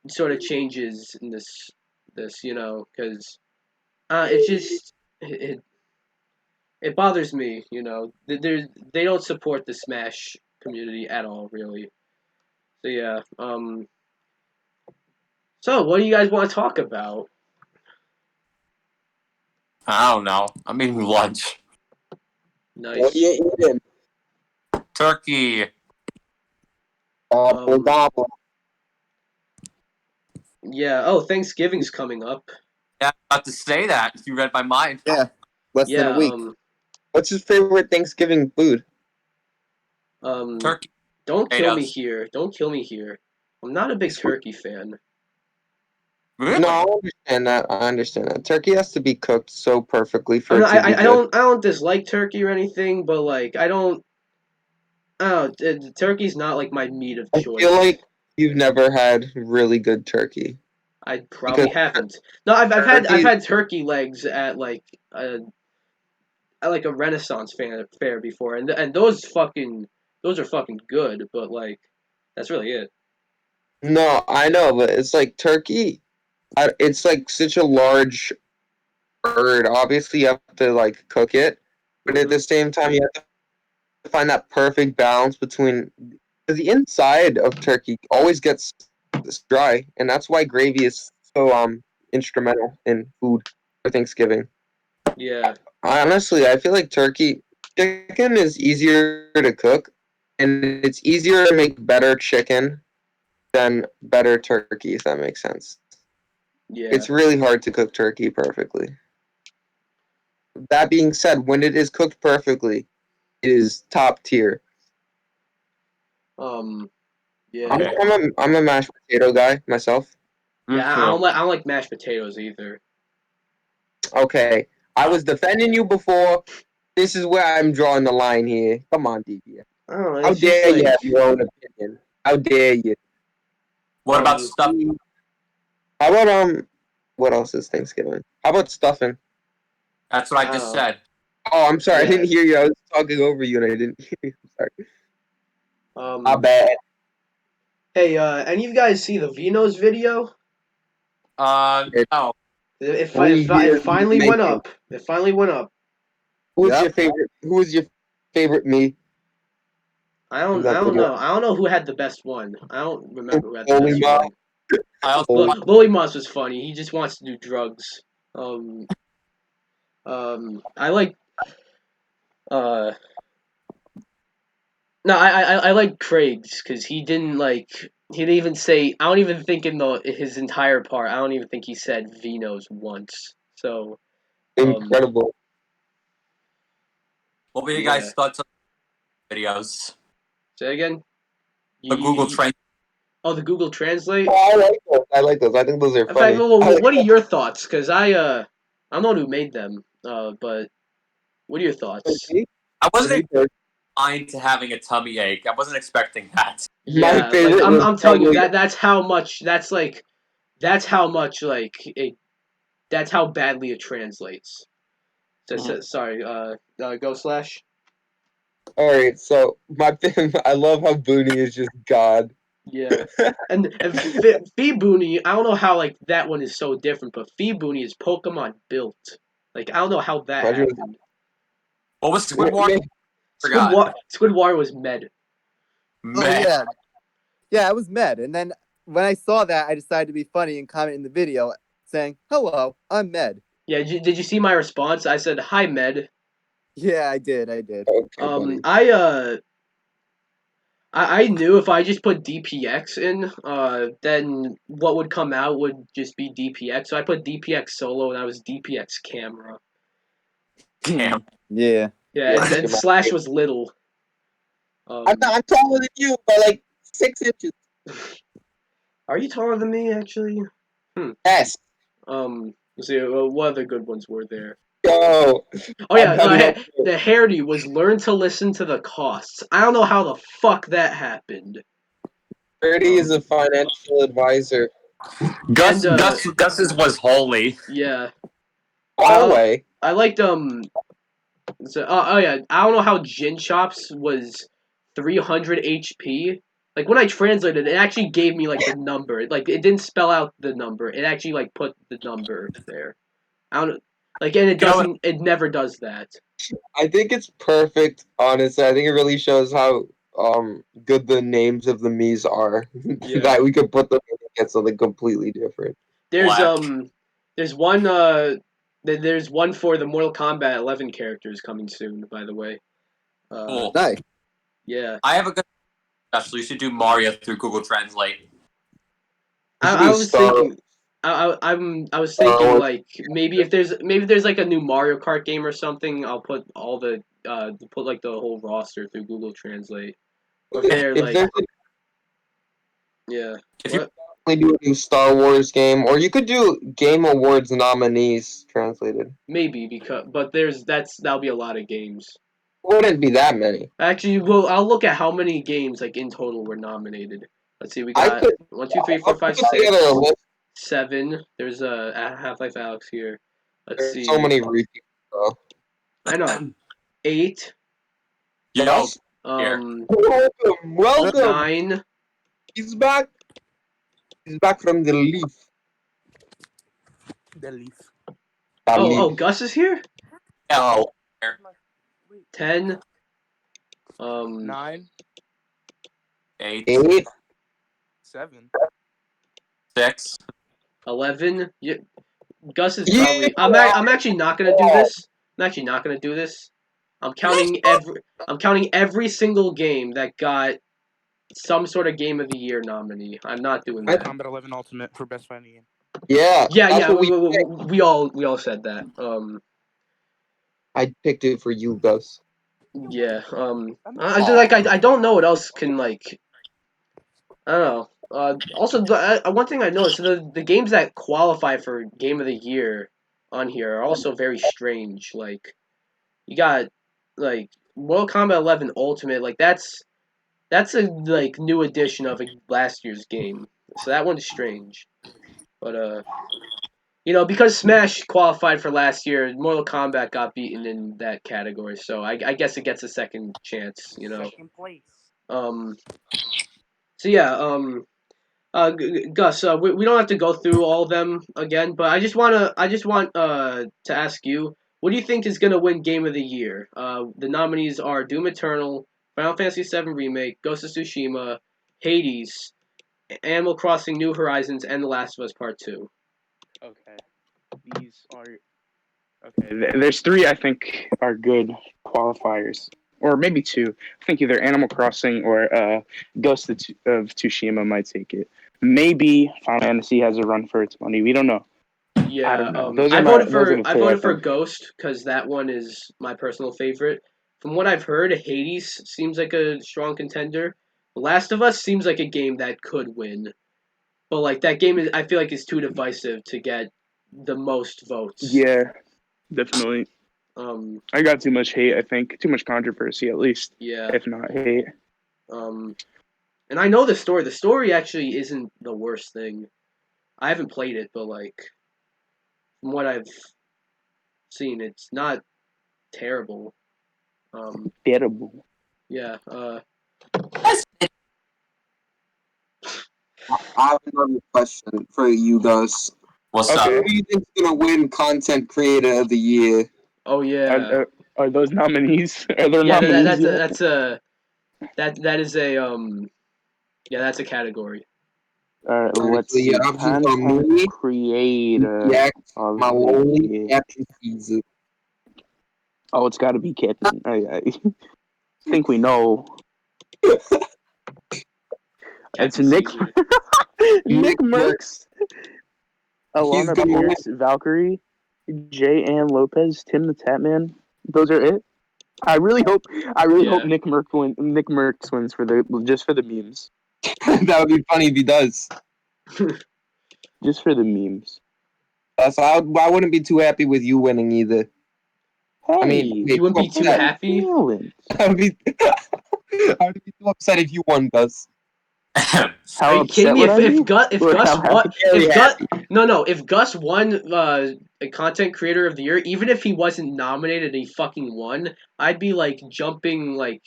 sort of changes in this, because it just it bothers me, they don't support the Smash community at all, really. So yeah, so what do you guys want to talk about? I don't know. I'm eating lunch. What are Nice. you eating? Turkey. Gobble Um, gobble. yeah. Oh, Thanksgiving's coming up. Yeah, I'm about to say that. You read my mind. Yeah, less than a Yeah. week. What's your favorite Thanksgiving food? Um. Turkey Don't kill me potatoes. here. Don't kill me here. I'm not a big turkey fan. Really? No, I understand that. I understand that. Turkey has to be cooked so perfectly I for mean, it to be I good. don't dislike turkey or anything, but like I don't know. Turkey's not like my meat of I feel choice. like you've never had really good turkey I because probably haven't. No, I've turkey. had turkey legs at like a Renaissance fair before, and those are fucking good, but like that's really it. No, I know, but it's like turkey. It's like such a large bird. Obviously, you have to like cook it, but at Hmm. the same time, you have to find that perfect balance between the inside of turkey always gets dry, and that's why gravy is so instrumental in food for Thanksgiving. Yeah. Honestly, I feel like chicken is easier to cook, and it's easier to make better chicken than better turkey, if that makes sense. Yeah. It's really hard to cook turkey perfectly. That being said, when it is cooked perfectly, it is top tier. Um. I'm Yeah. Okay. I'm a mashed potato guy myself. Me Yeah. too. I don't like mashed potatoes either. Okay, I was defending you before. This is where I'm drawing the line here. Come on, DB. I don't know. How It's just dare you like have your own opinion? How dare you? What about um. stuff? How about what else is Thanksgiving? How about stuffing? That's what I I don't just know. said. Oh, I'm sorry, I Yeah. didn't hear you. I was talking over you and I didn't hear you. I'm sorry. My Um. bad. Hey. Any of you guys see the Vinos video? It, No. It we finally make went it. up. It finally went up. Who's your Yep. favorite? Who is your favorite me? In I that don't video? know. I don't know who had the best one. I don't remember who had the Holy best mom. one. I also Holy. Lily Moss was funny. He just wants to do drugs. Um. I like. Uh. No, I like Craig's because he didn't like. He didn't even say. I don't even think in the his entire part. I don't even think he said Vinos once. So. Incredible. what were you Yeah. guys' thoughts on the videos? Say again. The Google You, Trend. oh, the Google Translate. Oh, I like those. I like those. I think those are In fact, funny. I like what are your thoughts? Because I'm the one who made them. But what are your for thoughts? me, I for wasn't me, per- inclined to having a tummy ache. I wasn't expecting that. my Yeah, like favorite was I'm telling you probably that's how much that's how much like it that's how badly it translates. Mhm. Sorry, go slash. all right. So I love how Booney is just God. Yeah, and Fee Booney, I don't know how like that one is so different, but Fee Booney is Pokemon built. Like I don't know how that Imagine happened. What was SquidWario? Forgot. Squidward was med. Oh Man. yeah, yeah. I was mad, and then when I saw that, I decided to be funny and comment in the video saying, "Hello, I'm Med." Yeah, did you see my response? I said hi med. Yeah, I did. I did. okay, buddy. I knew if I just put DPX in, then what would come out would just be DPX. So I put DPX solo, and I was DPX camera. Damn. Yeah. Yeah, Yes, and you're my Slash favorite. was little. I'm, Um, I'm taller than you by like 6 inches. are you taller than me actually? Hmm. Yes. Let's see. What other good ones were there? Yo, Oh I'm yeah, heading up. the hairdo was learn to listen to the costs. I don't know how the fuck that happened. Pretty is a financial advisor. Gus's was holy. Yeah. Always. I liked oh yeah, I don't know how Gin Chops was 300 HP. Like when I translated, it actually gave me like the number. Like it didn't spell out the number. It actually like put the number there. I don't like, and it doesn't. It never does that. I think it's perfect. Honestly, I think it really shows how good the names of the Miis are. Yeah. That we could put them against something completely different. There's there's one there's one for the Mortal Kombat 11 characters coming soon. By the way. Cool. Nice. Yeah. I have a good. Actually, you should do Mario through Google Translate. I was thinking. I was thinking like maybe if there's like a new Mario Kart game or something, I'll put all the put like the whole roster through Google Translate. Or if they're like, yeah. If you do a new Star Wars game, or you could do Game Awards nominees translated. Maybe but that'll be a lot of games. Wouldn't be that many. Actually, well, I'll look at how many games like in total were nominated. Let's see, we got 1, 2, 3, 4, 5, 6, 7. There's a Half-Life Alyx here. Let's see. So many repeats. I know. 8. Yo, welcome. 9. He's back. He's back from the leaf. Oh, Gus is here? no. 10. 9, 8, 7. 6. 11. Yeah. Gus is probably. I'm actually not gonna do this. I'm counting every single game that got some sort of Game of the Year nominee. I'm not doing that. Combat 11 Ultimate for best fighting game. Yeah. Yeah. We all said that. I picked it for you, Gus. Yeah. I don't know what else can like. I don't know. Also, one thing I noticed, the games that qualify for Game of the Year on here are also very strange. Like, you got like Mortal Kombat 11 Ultimate. Like that's a like new edition of last year's game. So that one's strange. But because Smash qualified for last year, Mortal Kombat got beaten in that category. So I guess it gets a second chance. Second place. So yeah. Gus, we don't have to go through all of them again, but I just want to ask you, what do you think is gonna win Game of the Year? The nominees are Doom Eternal, Final Fantasy VII Remake, Ghost of Tsushima, Hades, Animal Crossing: New Horizons, and The Last of Us Part 2. Okay. These are okay. There's 3 I think are good qualifiers, or maybe 2. I think either Animal Crossing or Ghost of Tsushima might take it. Maybe Final Fantasy has a run for its money. We don't know. Yeah, I don't know. I voted for Ghost because that one is my personal favorite. From what I've heard, Hades seems like a strong contender. The Last of Us seems like a game that could win, but like that game I feel like is too divisive to get the most votes. Yeah, definitely. I got too much hate. I think too much controversy, at least. Yeah. If not hate. And I know the story. The story actually isn't the worst thing. I haven't played it, but like from what I've seen, it's not terrible. Terrible. Yeah. I have another question for you, Gus. What's up? Who do you think is gonna win Content Creator of the Year? Oh yeah. Are those nominees? Are there Yeah, nominees? that's a category. Let's see. Content creator. My lonely Captain Caesar. Oh, it's got to be Captain. I think we know. It's Nick. Nick Merckx. Alana Pierce, Valkyrie, J. Ann Lopez, Tim the Tatman. Those are it. I really hope Nick Merckx wins for the memes. That would be funny if he does. Just for the memes. So I wouldn't be too happy with you winning either. Hey, I mean, you wouldn't be too happy. I would be too upset if you won, Gus. How Are you kidding upset me? would I be? If Or Gus how what happy? if Gus if Gus won a content creator of the year, even if he wasn't nominated and he fucking won, I'd be like jumping like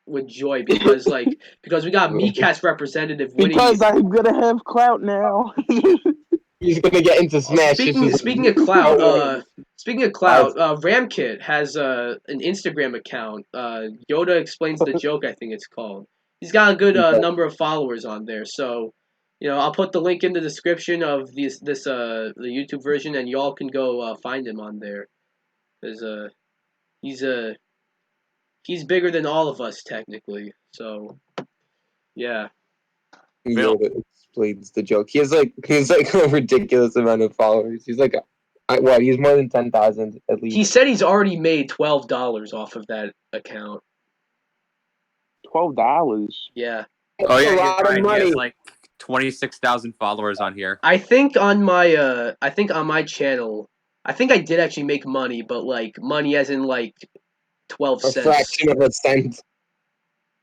with joy because we got Miikcast representative winning. Because I'm gonna have clout now. He's gonna get into Smash. Speaking of clout, Ramkit has an Instagram account. Yoda Explains the Joke, I think it's called. He's got a good number of followers on there, so I'll put the link in the description of the YouTube version, and y'all can go find him on there. Cause he's bigger than all of us technically, so yeah. Yoda Explains the Joke. He has like a ridiculous amount of followers. He's like, what? He's more than 10,000 at least. He said he's already made $12 off of that account. $12. Yeah. Oh yeah, a you're lot right. of He money. has like 26,000 followers on here. I think on my channel, I think I did actually make money, but like money as in like 12 A cents. fraction of a cent.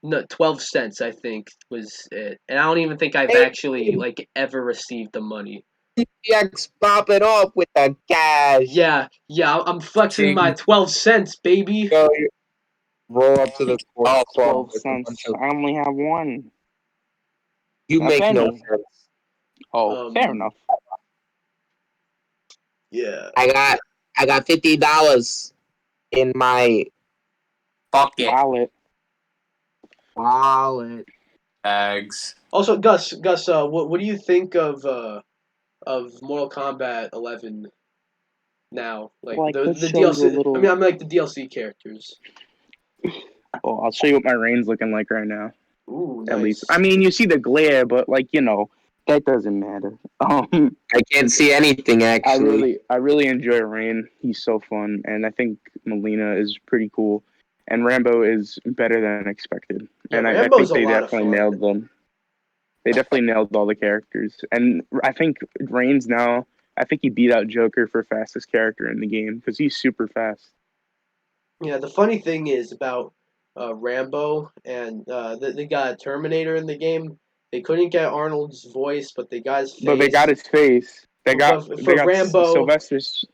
No, 12 cents I think was it. And I don't even think I've actually like ever received the money. PX pop it off with the cash. Yeah, I'm flexing my 12 cents, baby. Go roll up to the club 12 with a cents. bunch of. I only have one. You A make no penny. sense. Oh, fair enough. Yeah. I got $50 in my Fuck it. Wallet. Bags. Also, Gus, what do you think of Mortal Kombat 11 now? Like the let's show DLC. you a little- I'm like the DLC characters. Oh, I'll show you what my reign's looking like right now. Ooh, At nice. least. I mean, you see the glare, but like, that doesn't matter. I can't see anything actually. I really enjoy Rain. He's so fun, and I think Melina is pretty cool, and Rambo is better than expected. Yeah, and I Rambo's think they a lot of definitely fun. nailed them. They definitely nailed all the characters, and I think Rain's now. I think he beat out Joker for fastest character in the game because he's super fast. Yeah, the funny thing is about Rambo and they got Terminator in the game. They couldn't get Arnold's voice, but they got his face. But they got his face. They got Rambo. Sylvester's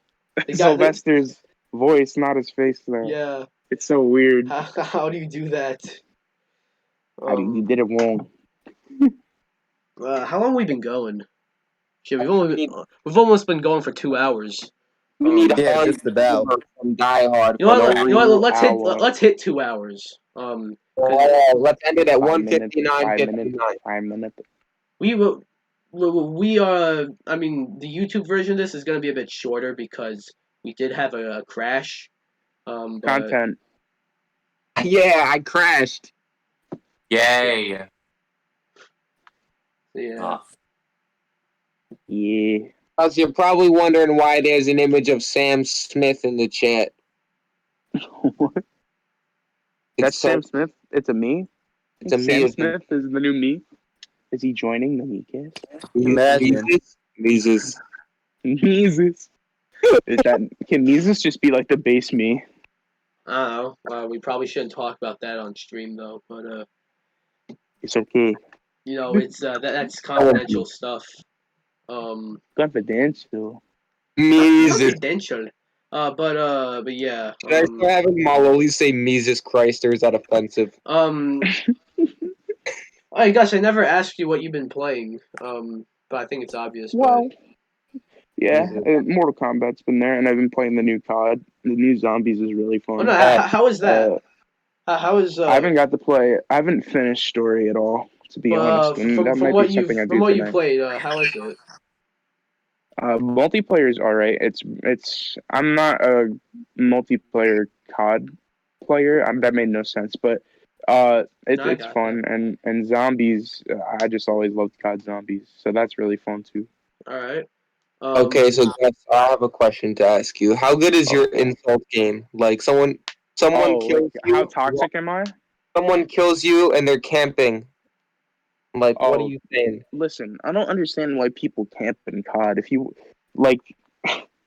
voice, not his face. Though. Yeah. It's so weird. How do you do that? You did it wrong. How long have we been going? Shit, we've almost been going for 2 hours. We need Yeah, just about. from Die Hard. You know what? Let's hit 2 hours. Let's end it at 1:59. 5 minutes. We are. I mean, the YouTube version of this is going to be a bit shorter because we did have a crash. But, Content. Yeah, I crashed. Yay. Yeah. Yeah. Because you're probably wondering why there's an image of Sam Smith in the chat. What? That's Sam Smith. It's a me. It's a me. Sam Smith is the new me. Is he joining the Miikcast? Imagine. Mises. Can Mises just be like the base me? I don't know. We probably shouldn't talk about that on stream though. But It's okay. it's that's confidential stuff. Confidential. Mises. Confidential. But yeah. Should I still have Maloli say Mises Christ, or is that offensive? Hey guys, I never asked you what you've been playing. But I think it's obvious. Well, yeah, Mortal Kombat's been there, and I've been playing the new COD. The new Zombies is really fun. Oh, no, how is that? How is? I haven't got to play. I haven't finished story at all, to be honest. And that might be something I do tonight. You played, how is it? Multiplayer is alright. It's. I'm not a multiplayer COD player. That made no sense, but it's fun. And zombies. I just always loved COD Zombies, so that's really fun too. All right. Okay, so Gus, I have a question to ask you. How good is your insult game? Like someone kills you. How toxic am I? Someone kills you and they're camping. Like, what are you saying? Listen, I don't understand why people camp in COD. If you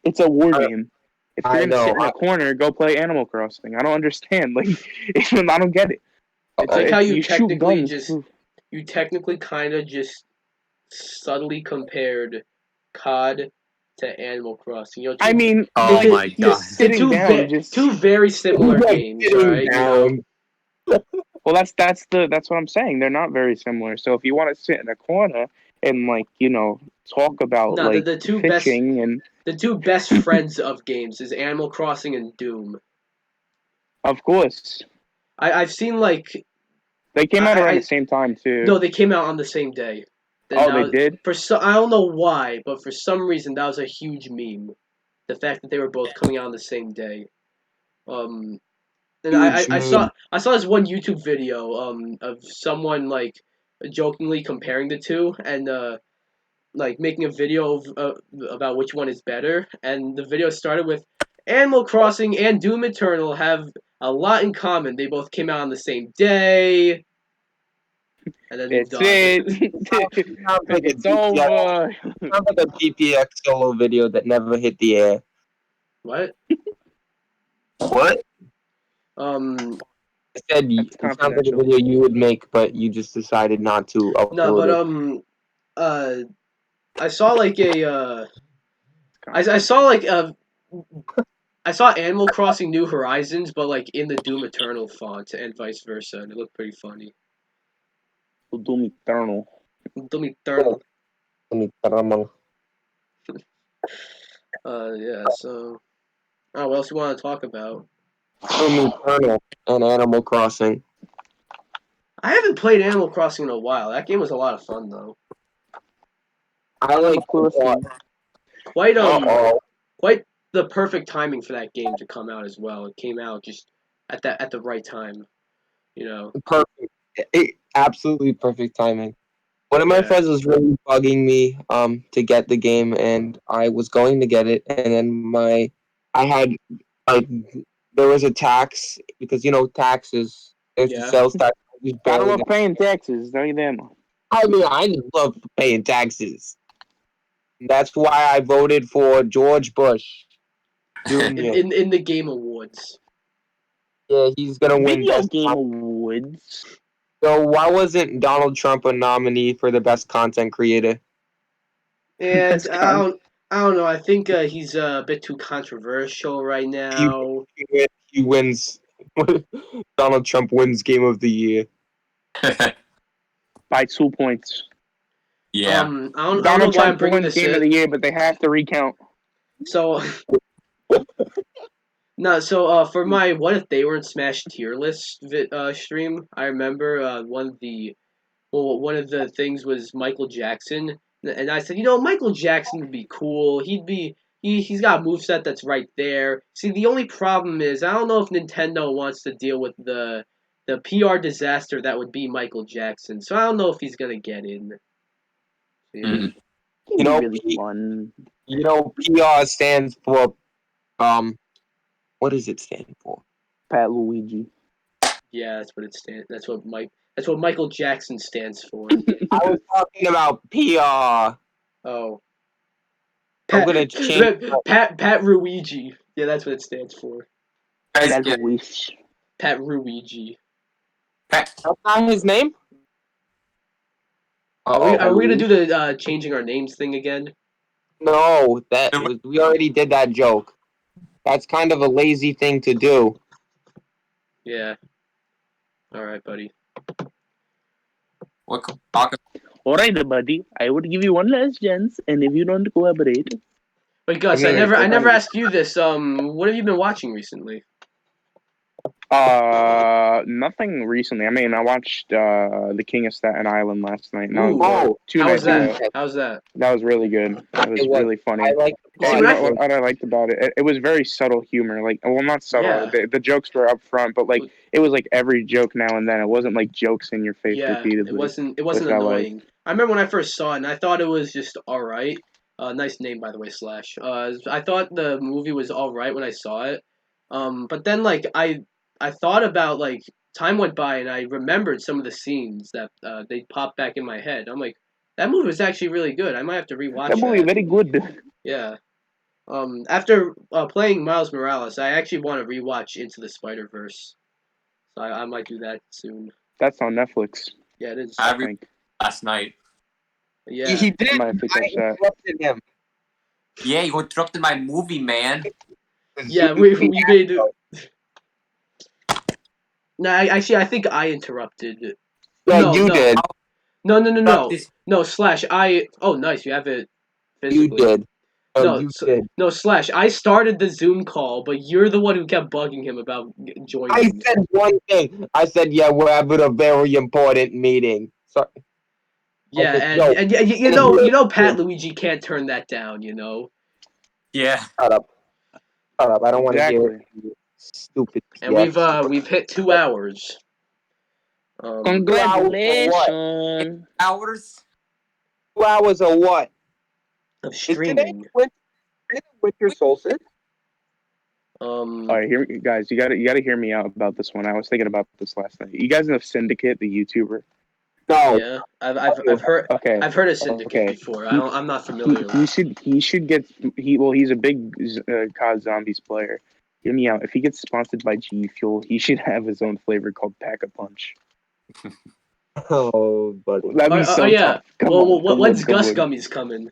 it's a war game. If you're gonna sit in a corner, go play Animal Crossing. I don't understand. Like, I don't get it. It's like how you technically you technically kind of just subtly compared COD to Animal Crossing. I mean, Oh my god. just sitting down, two very similar Like, games, sitting right? You know, down. well, that's what I'm saying. They're not very similar. So if you want to sit in a corner and talk about no, like the two best fishing and friends of games is Animal Crossing and Doom. of course I've seen like they came out around the I same time too. no, they came out on the same day. Oh, they did? I don't know why, but for some reason that was a huge meme. The fact that they were both coming out on the same day. And Huge I meme. saw this one YouTube video of someone like jokingly comparing the two and like making a video about which one is better, and the video started with Animal Crossing and Doom Eternal have a lot in common. They both came out on the same day, and then moved It's on. it. Sounds like a It's DPX. over. Sounds like a DPX solo video that never hit the air. What? What? I said That's it sounds like a confidential. video you would make, but you just decided not to upload No, but it. I saw like I saw like I saw Animal Crossing New Horizons, but like in the Doom Eternal font and vice versa, and it looked pretty funny. Doom Eternal. Doom Eternal. Doom Yeah. So, oh, what else you want to talk about? Eternal and Animal Crossing. I haven't played Animal Crossing in a while. That game was a lot of fun though. I like Quite Uh-oh. quite the perfect timing for that game to come out as well. It came out just at the right time, you know. Perfect. Absolutely perfect timing. One of my Yeah. friends was really bugging me to get the game, and I was going to get it, and then I had like there was a tax because taxes. There's the Yeah. sales tax. I just Gotta barely love got- paying taxes. Tell you that much. I mean, I just love paying taxes. That's why I voted for George Bush Jr. In the Game Awards. Yeah, he's gonna win Video best. Game Awards. So why wasn't Donald Trump a nominee for the best content creator? And That's con- I don't know. I think he's a bit too controversial right now. He wins. Donald Trump wins Game of the Year. by 2 points. Yeah. I don't know Donald why I'm Trump bringing wins this Game of in. the Year, but they have to recount. So no, for my what if they were in Smash tier list stream, I remember one of the things was Michael Jackson, and I said, Michael Jackson would be cool. He's got a moveset that's right there. See, the only problem is I don't know if Nintendo wants to deal with the PR disaster that would be Michael Jackson. So I don't know if he's gonna get in. Yeah. Mm. It'd know, be really fun. PR stands for what does it stand for? PatLuigi. Yeah, that's what it stands. That's what Michael Jackson stands for. I was talking about PR. Oh, I'm gonna change. Pat Ruigi. Yeah, that's what it stands for. Guys, get PatLuigi. Pat Ruigi. That's not his name. Are we gonna do the changing our names thing again? No, we already did that joke. That's kind of a lazy thing to do. Yeah. All right, buddy. what talk Alright, buddy. I would give you one last chance, and if you don't cooperate, Wait, Gus, I I mean, never asked you this. What have you been watching recently? nothing recently. I mean, I watched The King of Staten Island last night. No, Ooh. Oh, 2 How nights was that? ago. How's that? That was really good. It was It was. really funny. I like the See, And when what I liked about it, it was very subtle humor. Like, well, not subtle. Yeah. The jokes were up front, but like it was like every joke now and then. It wasn't like jokes in your face Yeah, repeatedly. it wasn't which I annoying. I remember when I first saw it, and I thought it was just all right. Nice name, by the way, Slash. I thought the movie was all right when I saw it. But then like I thought about like time went by, and I remembered some of the scenes that they popped back in my head. I'm like, that movie was actually really good. I might have to rewatch That movie that. very good. Yeah. After playing Miles Morales, I actually want to rewatch Into the Spider-Verse. So I might do that soon. That's on Netflix. Yeah, it is. I think. Last night. Yeah. He did. I might have to I catch that. interrupted him. Yeah, you interrupted my movie, man. Yeah, we made it. No, actually, I think I interrupted. Yeah, No, you no. did. Stop this. No, Slash. Oh, nice. You have it You physically. did. Oh, No, you did. no, Slash. I started the Zoom call, but you're the one who kept bugging him about joining. I said one thing. I said, yeah, we're having a very important meeting. So, Yeah, said, yo, and you know, PatLuigi can't turn that down. You know. Yeah. shut up. Shut up. I don't want to hear Exactly. it. Stupid. And we've hit 2 hours. 2 hours of what? Congratulations. Hours? 2 hours of what? Of Is today streaming. winter solstice? All right, guys, you gotta hear me out about this one. I was thinking about this last night. You guys know Syndicate, the YouTuber? No. Yeah, I've heard Okay. of Syndicate before. I'm not familiar. He should get he's a big COD Zombies player. Hear me out. If he gets sponsored by G Fuel, he should have his own flavor called Pack a Punch. Oh, buddy. That'd be so yeah. tough. Come Well, on, when's come Gus on. Gummies coming?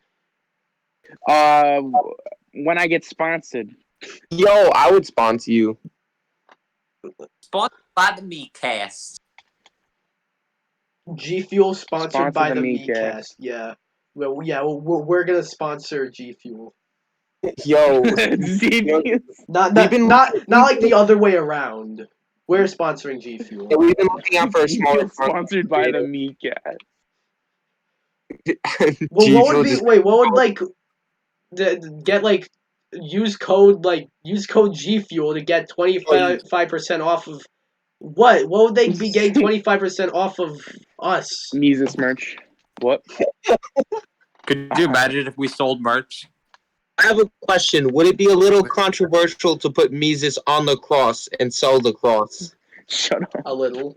When I get sponsored. Yo, I would sponsor you. Sponsored by the Miikcast. G Fuel sponsored Sponsor by the the Miikcast. Miikcast. Yeah. Well, we're gonna sponsor G Fuel. Yo. Not We've been like the other way around. We're sponsoring G Fuel. Yeah, we've been looking out for a smaller sponsored by the Miikcast. Well, G what Fuel would be? just- Wait, what would like get like use code G Fuel to get 25% off of what? What would they be getting 25% off of us? Mises merch. What? Could you imagine if we sold merch? I have a question. Would it be a little controversial to put Mises on the cross and sell the cross? Shut up. A little.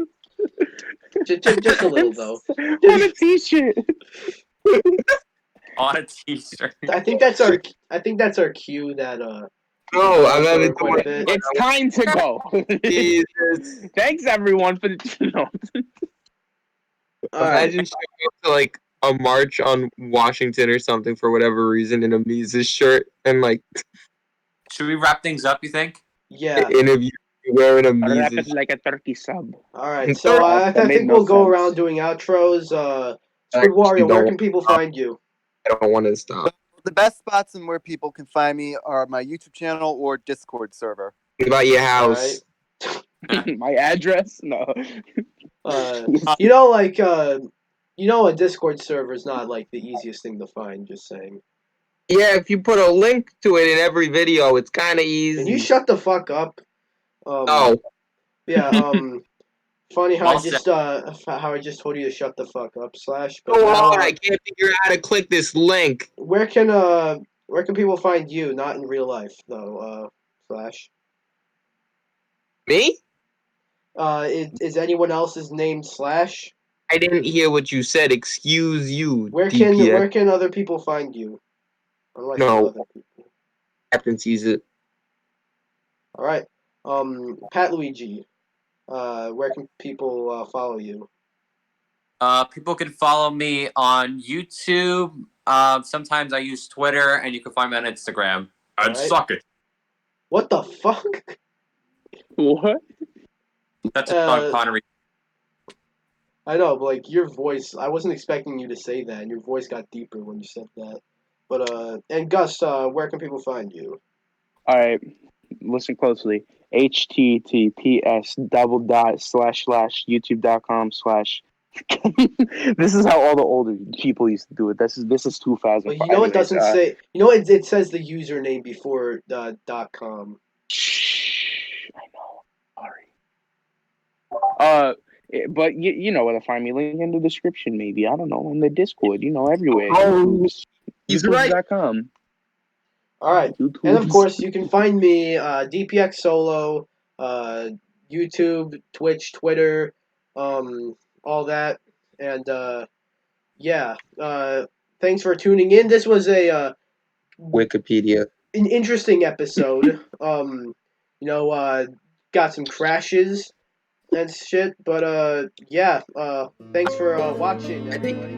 Just a little though. On a t-shirt. On a t-shirt. I think that's our cue that No, I'm having quite a bit. It's time to go. Jesus. Thanks everyone for the Alright. Imagine showing up to like a march on Washington or something for whatever reason in a Mises shirt and like Should we wrap things up, you think? Yeah. interview wearing a Wrap Mises it like a turkey sub. Alright, so I That made think no we'll go sense. around doing outros. Actually SquidWario, where don't can people find you? I don't want to stop. The best spots and where people can find me are my YouTube channel or Discord server. What about your house? My address? No. You know, like a Discord server is not like the easiest thing to find. Just saying. Yeah, if you put a link to it in every video, it's kind of easy. Can you shut the fuck up? Oh, Yeah. Funny how Well how I just told you to shut the fuck up. Slash. But go now, on! I can't figure out how to click this link. where can people find you? Not in real life though. Slash. Me? Is anyone else's name Slash? I didn't hear what you said. Excuse you. Where DPS. can other people find you? Unlike No. other people. Captain sees it. All right. PatLuigi. Where can people follow you? People can follow me on YouTube. Sometimes I use Twitter, and you can find me on Instagram. I'd Alright. suck it. What the fuck? What? That's a Sean Connery. I know, but like your voice, I wasn't expecting you to say that, and your voice got deeper when you said that. But and Gus, where can people find you? Alright. Listen closely. https://youtube.com/ This is how all the older people used to do it. This is too fast. But you know it doesn't say. You know it says the username before .com. Shh, I know. Sorry. But you know where to find me. Link in the description, maybe. I don't know, in the Discord. You know, everywhere. Oh, he's right. YouTube.com. All right, and of course you can find me DPX Solo, YouTube, Twitch, Twitter, all that, and yeah. Thanks for tuning in. This was Wikipedia. an interesting episode. Got some crashes. and shit. But yeah. Thanks for watching, everybody.